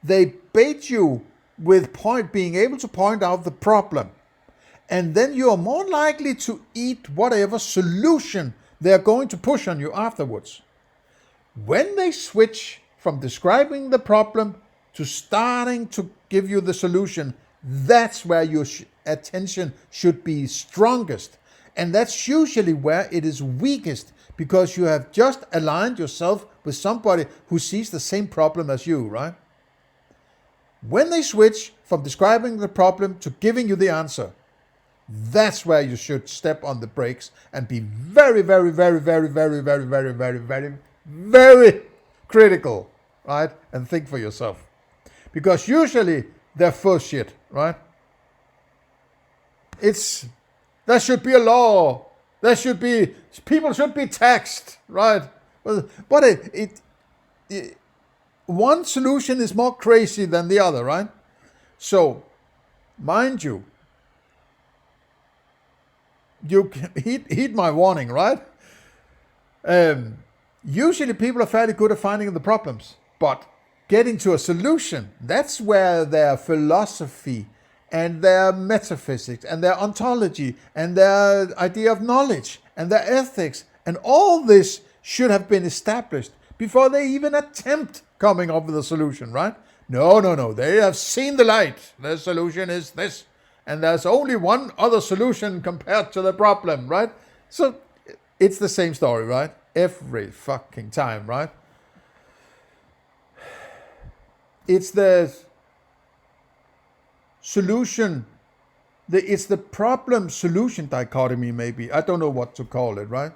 A: They bait you with being able to point out the problem. And then you are more likely to eat whatever solution they're going to push on you afterwards. When they switch from describing the problem to starting to give you the solution, that's where your attention should be strongest. And that's usually where it is weakest, because you have just aligned yourself with somebody who sees the same problem as you, right? When they switch from describing the problem to giving you the answer, that's where you should step on the brakes and be very, very, very, very, very, very, very, very, very, very critical, right? And think for yourself. Because usually they're full shit, right? There should be a law. People should be taxed, right? But one solution is more crazy than the other, right? So, mind you heed my warning, right? Usually people are fairly good at finding the problems, but getting to a solution, that's where their philosophy and their metaphysics and their ontology and their idea of knowledge and their ethics and all this should have been established before they even attempt coming up with a solution, right? No. They have seen the light. The solution is this. And there's only one other solution compared to the problem, right? So it's the same story, right? Every fucking time, right? It's the solution, it's the problem-solution dichotomy, maybe. I don't know what to call it, right?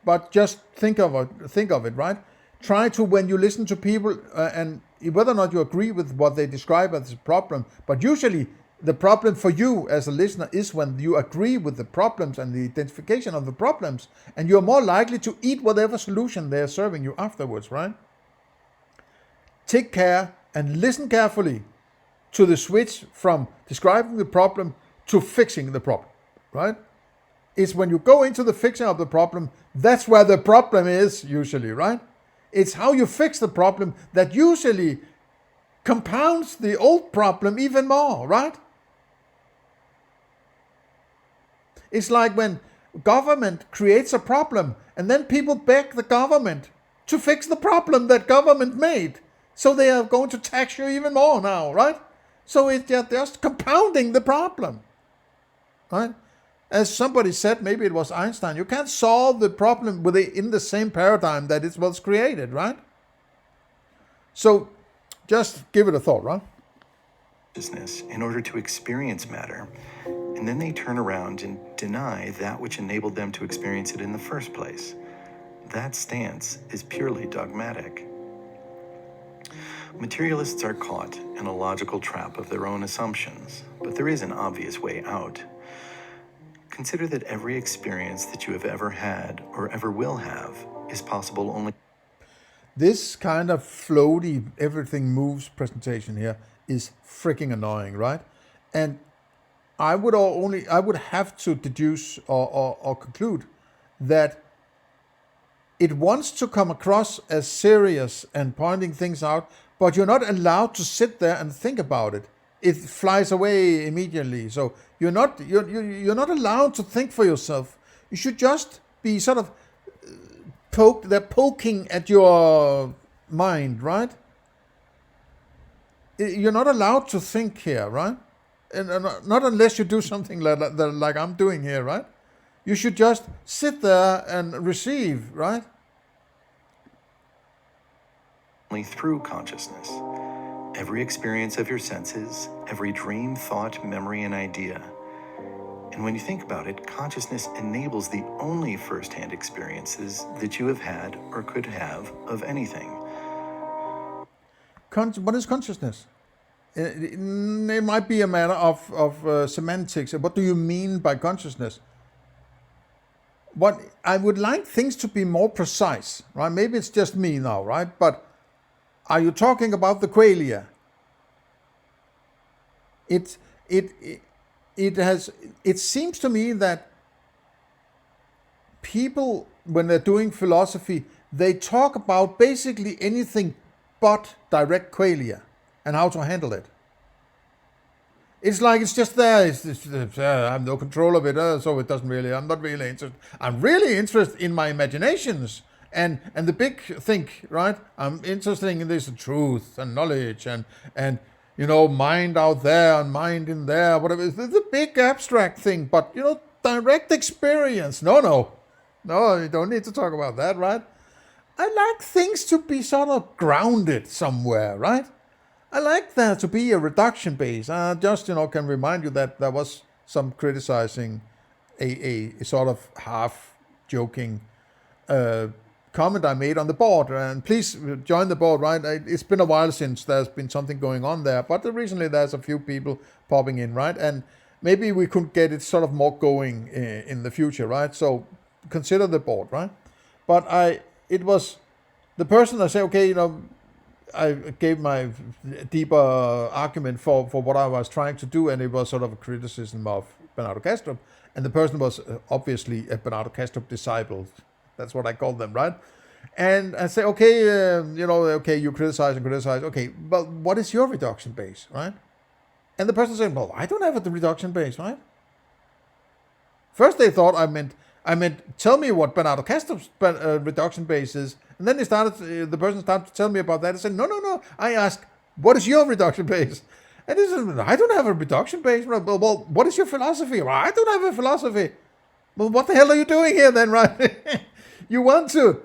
A: But just think of it, right? Try to, when you listen to people, and whether or not you agree with what they describe as a problem, but usually The problem for you as a listener is when you agree with the problems and the identification of the problems, and you're more likely to eat whatever solution they're serving you afterwards, right? Take care and listen carefully to the switch from describing the problem to fixing the problem, right? It's when you go into the fixing of the problem, that's where the problem is usually, right? It's how you fix the problem that usually compounds the old problem even more, right? It's like when government creates a problem and then people beg the government to fix the problem that government made. So they are going to tax you even more now, right? So it's just compounding the problem, right? As somebody said, maybe it was Einstein, you can't solve the problem within the same paradigm that it was created, right? So just give it a thought, right?
B: In order to experience matter, and then they turn around and deny that which enabled them to experience it in the first place. That stance is purely dogmatic. Materialists are caught in a logical trap of their own assumptions, but there is an obvious way out. Consider that every experience that you have ever had or ever will have is possible only.
A: This kind of floaty, everything moves presentation here is freaking annoying, right? And I would have to deduce or conclude that it wants to come across as serious and pointing things out, but you're not allowed to sit there and think about it. It flies away immediately. So you're not allowed to think for yourself. You should just be sort of poking at your mind, right? You're not allowed to think here, right? And not unless you do something like I'm doing here, right? You should just sit there and receive, right?
B: Only through consciousness. Every experience of your senses, every dream, thought, memory, and idea. And when you think about it, consciousness enables the only first-hand experiences that you have had or could have of anything.
A: What is consciousness? It might be a matter of semantics. What do you mean by consciousness? What I would like things to be more precise, right? Maybe it's just me now, right? But are you talking about the qualia? It seems to me that people, when they're doing philosophy, they talk about basically anything but direct qualia and how to handle it. It's like it's just there. I have no control of it, so it doesn't really. I'm not really interested. I'm really interested in my imaginations and the big thing, right? I'm interested in this truth and knowledge and mind out there and mind in there, whatever. It's the big abstract thing, but direct experience. No, you don't need to talk about that, right? I like things to be sort of grounded somewhere, right? I like there to be a reduction base. I just, can remind you that there was some criticizing a sort of half-joking comment I made on the board. And please join the board, right? It's been a while since there's been something going on there, but recently there's a few people popping in, right? And maybe we could get it sort of more going in the future, right? So consider the board, right? But it was the person that said, okay, I gave my deeper argument for what I was trying to do, and it was sort of a criticism of Bernardo Kastrup. And the person was obviously a Bernardo Kastrup disciple. That's what I called them, right? And I say, okay, you criticize and criticize. Okay, but what is your reduction base, right? And the person said, well, I don't have a reduction base, right? First they thought I meant, tell me what Bernardo Kastrup's reduction base is. And then the person started to tell me about that. I said, no. I asked, what is your reduction base? And he said, I don't have a reduction base. Well, what is your philosophy? Well, I don't have a philosophy. Well, what the hell are you doing here then, right? You want to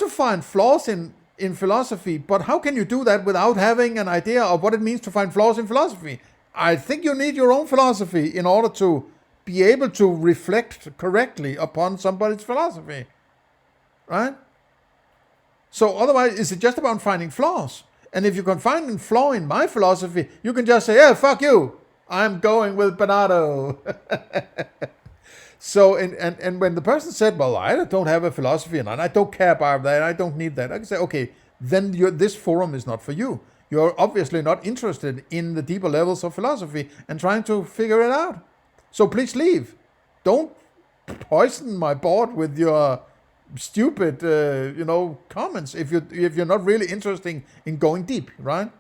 A: find flaws in philosophy, but how can you do that without having an idea of what it means to find flaws in philosophy? I think you need your own philosophy in order to be able to reflect correctly upon somebody's philosophy. Right? So otherwise, is it just about finding flaws? And if you can find a flaw in my philosophy, you can just say, yeah, fuck you. I'm going with Bernardo. So, and when the person said, well, I don't have a philosophy and I don't care about that, I don't need that, I can say, okay, then this forum is not for you. You're obviously not interested in the deeper levels of philosophy and trying to figure it out. So please leave. Don't poison my board with your stupid, comments if you're not really interested in going deep, right?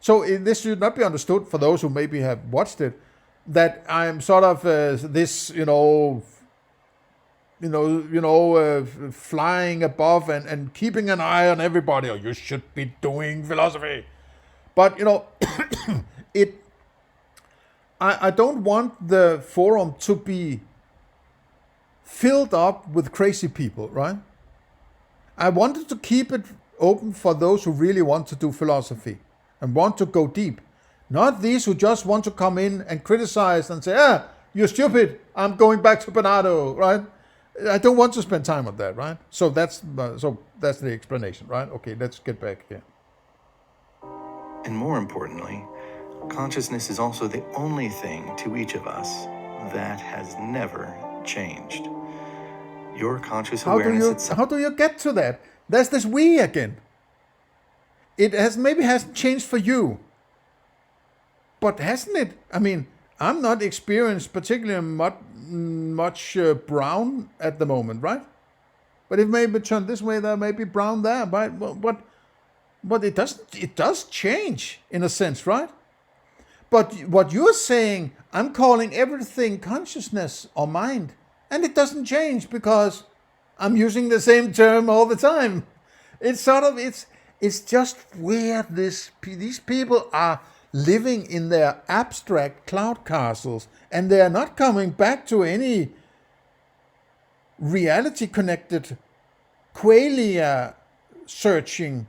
A: So this should not be understood for those who maybe have watched it, that I'm sort of this, flying above and keeping an eye on everybody. Or you should be doing philosophy, but I don't want the forum to be filled up with crazy people, right? I wanted to keep it open for those who really want to do philosophy and want to go deep. Not these who just want to come in and criticize and say, you're stupid, I'm going back to Bernardo, right? I don't want to spend time on that, right? So that's the explanation, right? Okay, let's get back here.
B: And more importantly, consciousness is also the only thing to each of us that has never changed. Your conscious awareness itself.
A: How do you get to that? There's this we again. It hasn't changed for you. But hasn't it? I mean, I'm not experienced particularly much brown at the moment, right? But it may be turned this way, there may be brown there, right? But it does change in a sense, right? But what you're saying, I'm calling everything consciousness or mind, and it doesn't change because I'm using the same term all the time. It's just weird. These people are living in their abstract cloud castles, and they are not coming back to any reality-connected qualia searching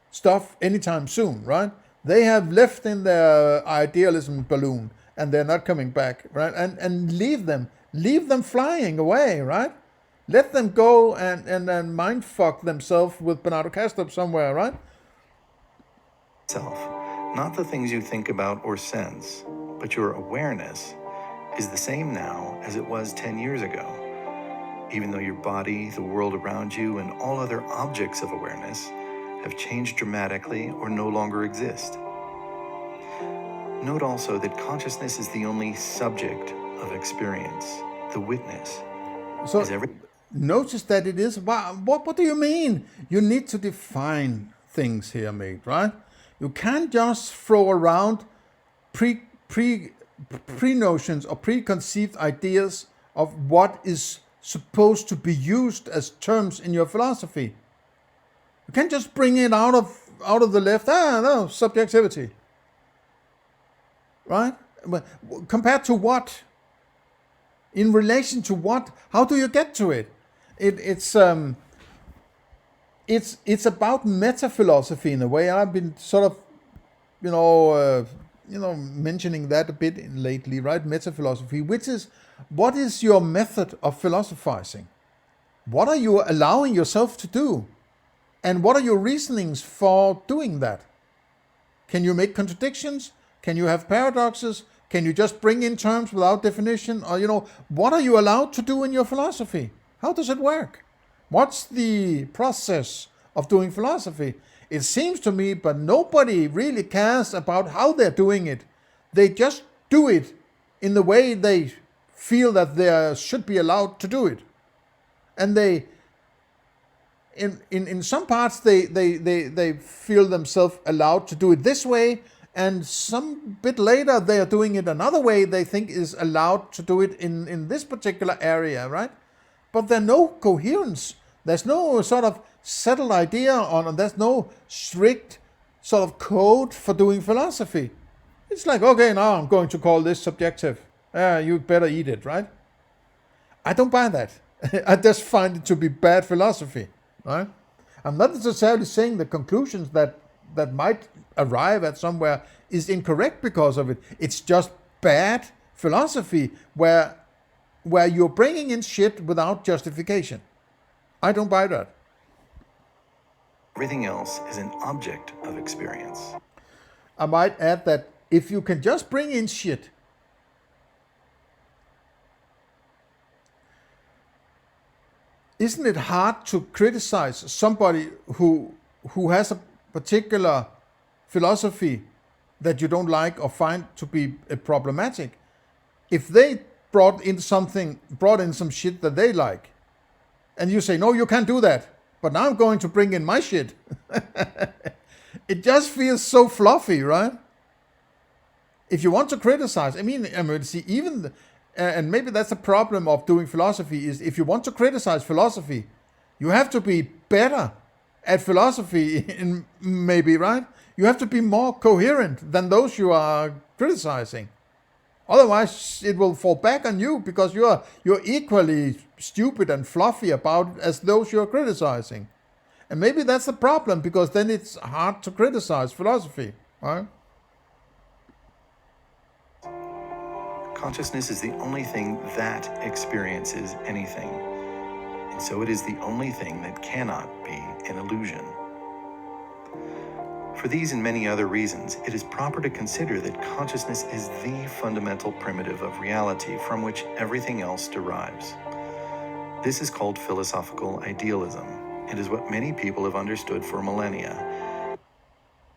A: stuff anytime soon, right? They have left in their idealism balloon, and they're not coming back, right? And leave them flying away, right? Let them go and mind fuck themselves with Bernardo Kastrup somewhere, right?
B: Self, not the things you think about or sense, but your awareness is the same now as it was 10 years ago. Even though your body, the world around you, and all other objects of awareness have changed dramatically or no longer exist. Note also that consciousness is the only subject of experience, the witness.
A: So notice that it is, what do you mean? You need to define things here, mate, right? You can't just throw around pre-notions or preconceived ideas of what is supposed to be used as terms in your philosophy. You can't just bring it out of the left. No, subjectivity. Right? Compared to what? In relation to what? How do you get to it? It's about metaphilosophy in a way. I've been sort of, mentioning that a bit lately, right? Metaphilosophy, which is, what is your method of philosophizing? What are you allowing yourself to do? And what are your reasonings for doing that? Can you make contradictions? Can you have paradoxes? Can you just bring in terms without definition? Or, what are you allowed to do in your philosophy? How does it work? What's the process of doing philosophy? It seems to me, but nobody really cares about how they're doing it. They just do it in the way they feel that they should be allowed to do it. And they, in some parts, they feel themselves allowed to do it this way, and some bit later they are doing it another way they think is allowed to do it in this particular area, right? But there's no coherence. There's no sort of settled idea on, and there's no strict sort of code for doing philosophy. It's like, okay, now I'm going to call this subjective. You better eat it, right? I don't buy that. I just find it to be bad philosophy, right? I'm not necessarily saying the conclusions that might arrive at somewhere is incorrect because of it. It's just bad philosophy where you're bringing in shit without justification. I don't buy that.
B: Everything else is an object of experience.
A: I might add that if you can just bring in shit, isn't it hard to criticize somebody who has a particular philosophy that you don't like or find to be problematic, if they brought in some shit that they like, and you say, no, you can't do that, but now I'm going to bring in my shit. It just feels so fluffy, right? If you want to criticize, see, and maybe that's the problem of doing philosophy, is if you want to criticize philosophy, you have to be better at philosophy, maybe, right? You have to be more coherent than those you are criticizing. Otherwise, it will fall back on you because you're equally stupid and fluffy about as those you're criticizing. And maybe that's the problem, because then it's hard to criticize philosophy, right?
B: Consciousness is the only thing that experiences anything, and so it is the only thing that cannot be an illusion. For these and many other reasons, it is proper to consider that consciousness is the fundamental primitive of reality from which everything else derives. This is called philosophical idealism, and is what many people have understood for millennia.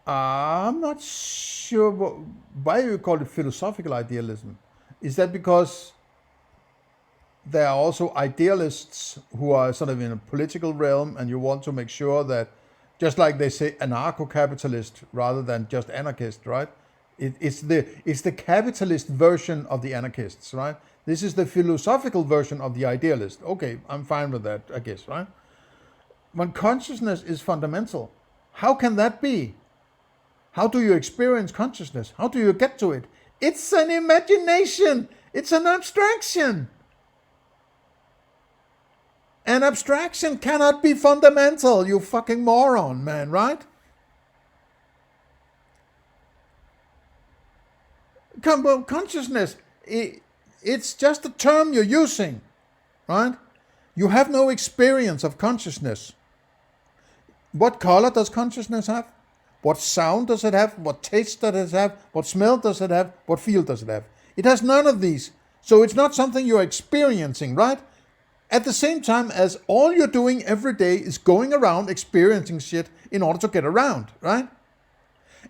A: I'm not sure why you call it philosophical idealism. Is that because there are also idealists who are sort of in a political realm, and you want to make sure that, just like they say anarcho-capitalist rather than just anarchist, right? It's the capitalist version of the anarchists, right? This is the philosophical version of the idealist. Okay, I'm fine with that, I guess, right? When consciousness is fundamental, how can that be? How do you experience consciousness? How do you get to it? It's an imagination. It's an abstraction. An abstraction cannot be fundamental, you fucking moron, man, right? Consciousness, it's just a term you're using, right? You have no experience of consciousness. What color does consciousness have? What sound does it have? What taste does it have? What smell does it have? What feel does it have? It has none of these. So it's not something you're experiencing, right? At the same time as all you're doing every day is going around experiencing shit in order to get around, right?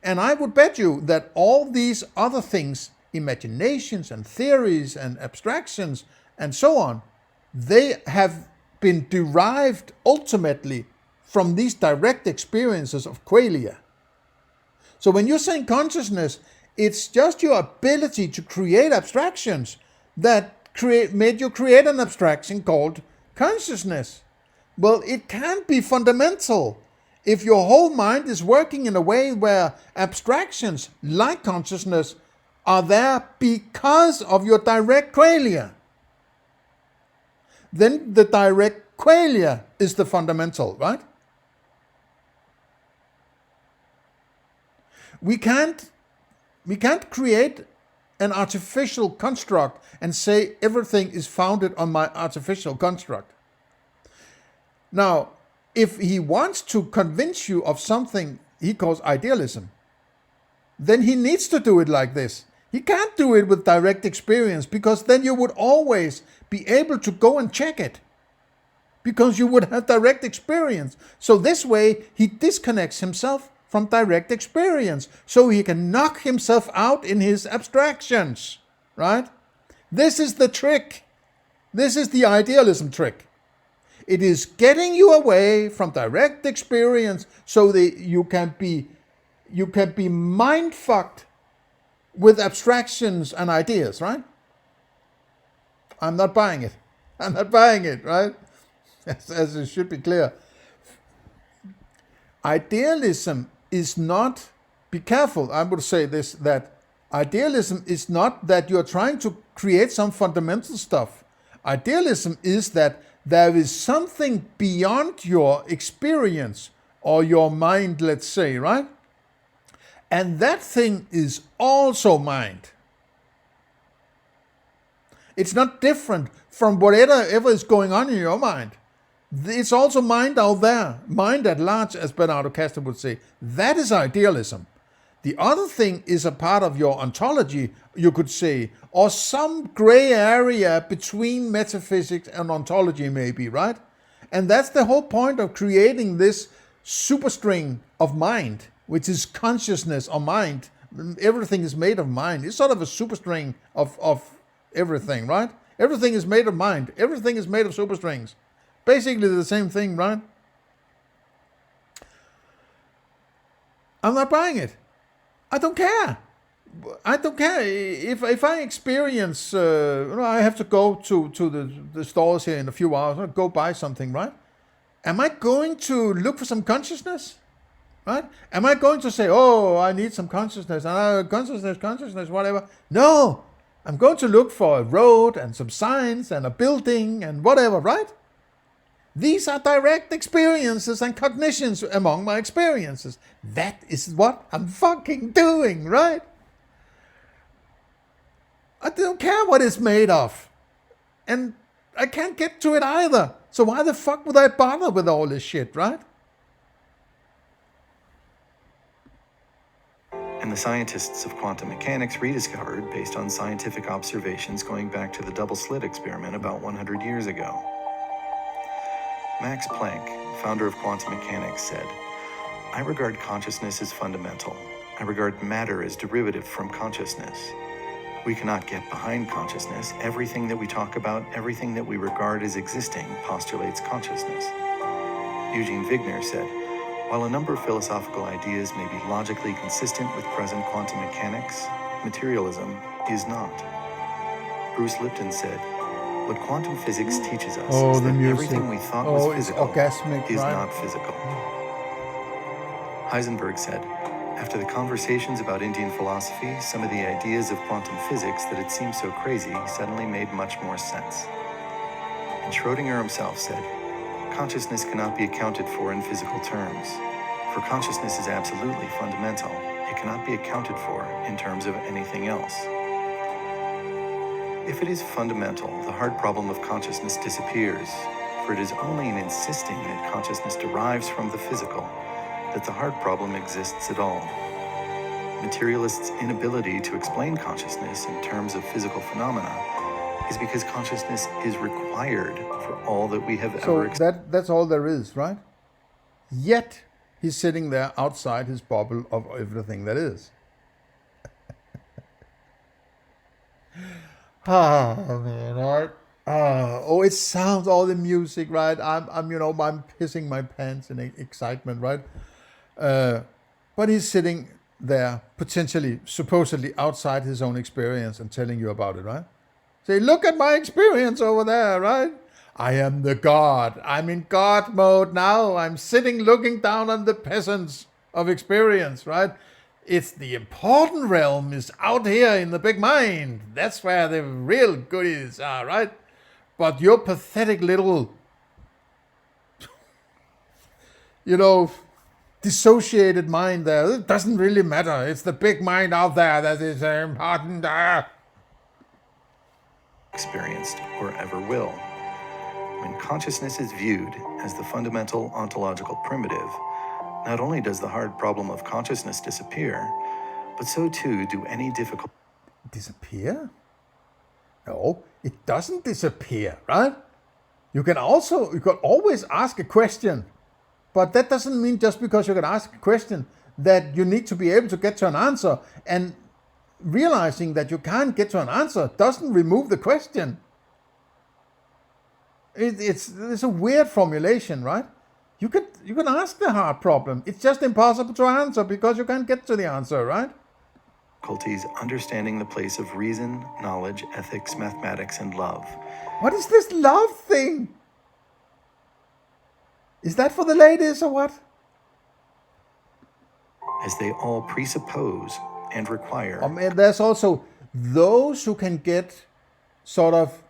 A: And I would bet you that all these other things, imaginations and theories and abstractions and so on, they have been derived ultimately from these direct experiences of qualia. So when you're saying consciousness, it's just your ability to create abstractions that made you create an abstraction called consciousness. Well, it can't be fundamental if your whole mind is working in a way where abstractions like consciousness are there because of your direct qualia. Then the direct qualia is the fundamental, right? We can't create an artificial construct and say everything is founded on my artificial construct. Now, if he wants to convince you of something he calls idealism, then he needs to do it like this. He can't do it with direct experience, because then you would always be able to go and check it, because you would have direct experience. So this way he disconnects himself from direct experience, so he can knock himself out in his abstractions, right? This is the trick. This is the idealism trick. It is getting you away from direct experience so that you can be mind fucked with abstractions and ideas, right? I'm not buying it. I'm not buying it, right? As it should be clear. Idealism is not, be careful, I would say this, that idealism is not that you're trying to create some fundamental stuff. Idealism is that there is something beyond your experience or your mind, let's say, right? And that thing is also mind. It's not different from whatever is going on in your mind. It's also mind out there, mind at large, as Bernardo Kastrup would say. That is idealism. The other thing is a part of your ontology, you could say, or some gray area between metaphysics and ontology, maybe, right? And that's the whole point of creating this superstring of mind, which is consciousness or mind. Everything is made of mind. It's sort of a superstring of everything, right? Everything is made of mind. Everything is made of superstrings. Basically the same thing, right? I'm not buying it. I don't care. I don't care if I experience. I have to go to the stores here in a few hours. I'll go buy something, right? Am I going to look for some consciousness, right? Am I going to say, "Oh, I need some consciousness," consciousness, whatever? No, I'm going to look for a road and some signs and a building and whatever, right? These are direct experiences and cognitions among my experiences. That is what I'm fucking doing, right? I don't care what it's made of. And I can't get to it either. So why the fuck would I bother with all this shit, right?
B: And the scientists of quantum mechanics rediscovered based on scientific observations going back to the double slit experiment about 100 years ago. Max Planck, founder of quantum mechanics, said, "I regard consciousness as fundamental. I regard matter as derivative from consciousness. We cannot get behind consciousness. Everything that we talk about, everything that we regard as existing, postulates consciousness." Eugene Wigner said, "While a number of philosophical ideas may be logically consistent with present quantum mechanics, materialism is not." Bruce Lipton said, "What quantum physics teaches us is that everything we thought was physical
A: orgasmic,
B: is
A: right?
B: not physical." Heisenberg said, "After the conversations about Indian philosophy, some of the ideas of quantum physics that had seemed so crazy suddenly made much more sense." And Schrödinger himself said, "Consciousness cannot be accounted for in physical terms. For consciousness is absolutely fundamental. It cannot be accounted for in terms of anything else." If it is fundamental, the hard problem of consciousness disappears, for it is only in insisting that consciousness derives from the physical that the hard problem exists at all. Materialists' inability to explain consciousness in terms of physical phenomena is because consciousness is required for all that we have ever experienced.
A: That's all there is, right? Yet he's sitting there outside his bubble of everything that is. Man, right? It sounds all the music, right? I'm pissing my pants in excitement, right? But he's sitting there, potentially, supposedly outside his own experience and telling you about it, right? Say, look at my experience over there, right? I am the God. I'm in God mode now. I'm sitting looking down on the peasants of experience, right? It's the important realm is out here in the big mind. That's where the real goodies are, right? But your pathetic little, dissociated mind there, it doesn't really matter. It's the big mind out there that is important.
B: Experienced or ever will. When consciousness is viewed as the fundamental ontological primitive, not only does the hard problem of consciousness disappear, but so too do any difficult...
A: Disappear? No, it doesn't disappear, right? You can always ask a question, but that doesn't mean just because you can ask a question that you need to be able to get to an answer. And realizing that you can't get to an answer doesn't remove the question. It's a weird formulation, right? You can ask the hard problem. It's just impossible to answer because you can't get to the answer, right?
B: Difficulties understanding the place of reason, knowledge, ethics, mathematics, and love.
A: What is this love thing? Is that for the ladies or what?
B: As they all presuppose and require.
A: There's also those who can get sort of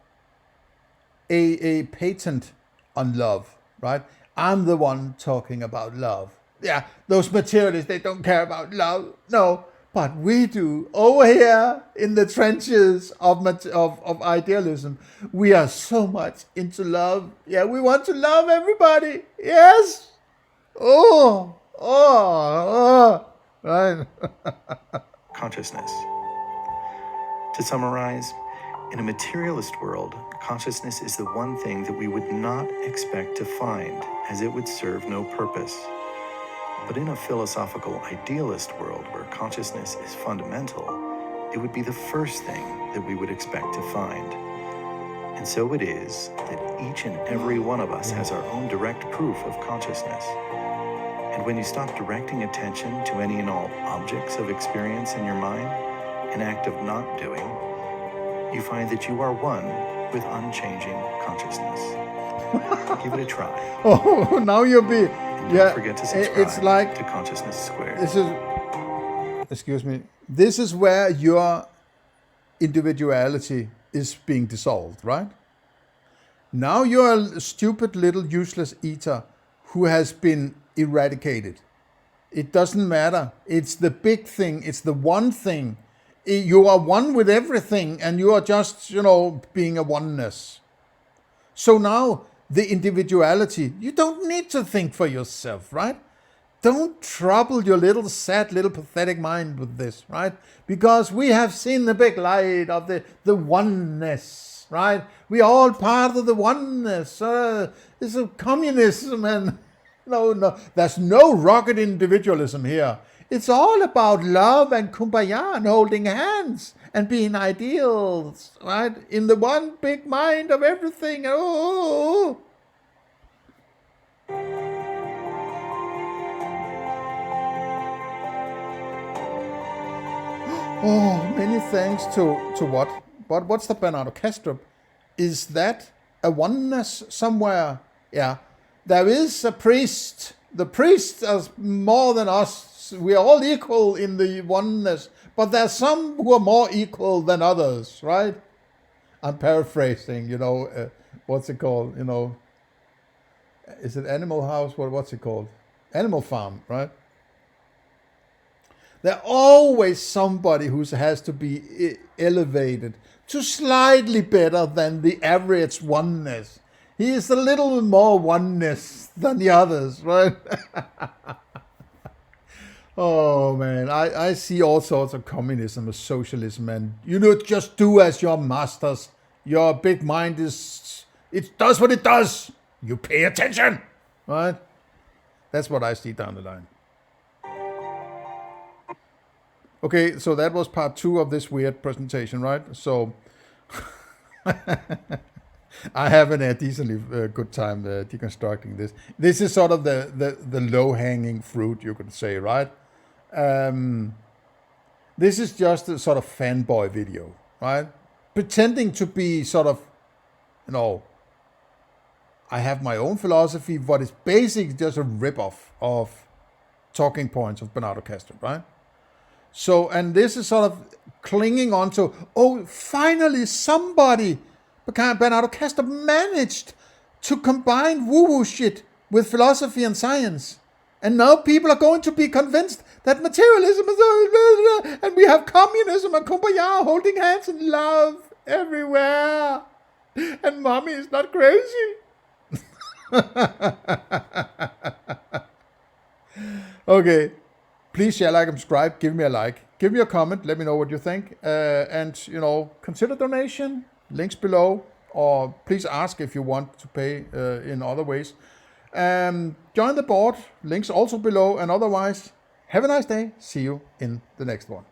A: a patent on love, right? I'm the one talking about love. Yeah, those materialists, they don't care about love. No, But we do over here in the trenches of idealism. We are so much into love. Yeah, we want to love everybody. Yes. Right.
B: Consciousness. To summarize, in a materialist world, consciousness is the one thing that we would not expect to find, as it would serve no purpose. But in a philosophical idealist world where consciousness is fundamental, it would be the first thing that we would expect to find. And so it is that each and every one of us has our own direct proof of consciousness. And when you stop directing attention to any and all objects of experience in your mind, an act of not doing, you find that you are one with unchanging consciousness. Give it a try.
A: Oh, now you'll be...
B: And don't forget to subscribe
A: it's like,
B: to Consciousness Squared.
A: This is where your individuality is being dissolved, right? Now you're a stupid little useless eater who has been eradicated. It doesn't matter. It's the big thing. It's the one thing. You are one with everything, and you are just, being a oneness. So now the individuality, you don't need to think for yourself, right? Don't trouble your little sad, little pathetic mind with this, right? Because we have seen the big light of the oneness, right? We are all part of the oneness. It's a communism, and no, there's no rocket individualism here. It's all about love and kumbaya and holding hands and being ideals, right? In the one big mind of everything. Oh. Oh, many thanks to what? But what's the Bernardo Kastrup? Is that a oneness somewhere? Yeah. There is a priest. The priest is more than us. We are all equal in the oneness. But there's some who are more equal than others, right? I'm paraphrasing, what's it called? Is it Animal House? What's it called? Animal Farm, right? There's always somebody who has to be elevated to slightly better than the average oneness. He is a little more oneness than the others, right? Oh man, I see all sorts of communism and socialism, and just do as your masters. Your big mind it does what it does. You pay attention, right? That's what I see down the line. Okay, so that was part 2 of this weird presentation, right? So I have a decently good time deconstructing this. This is sort of the low-hanging fruit, you could say, right? This is just a sort of fanboy video, right? Pretending to be sort of, I have my own philosophy, but it's basically just a rip-off of talking points of Bernardo Kastrup, right? So, and this is sort of clinging on to, finally somebody, Bernardo Kastrup managed to combine woo-woo shit with philosophy and science. And now people are going to be convinced that materialism is, and we have communism and kumbaya holding hands and love everywhere. And mommy is not crazy. Okay. Please share, like, and subscribe. Give me a like. Give me a comment. Let me know what you think. And, consider donation. Links below. Or please ask if you want to pay in other ways. Join the board. Links also below. And otherwise, have a nice day. See you in the next one.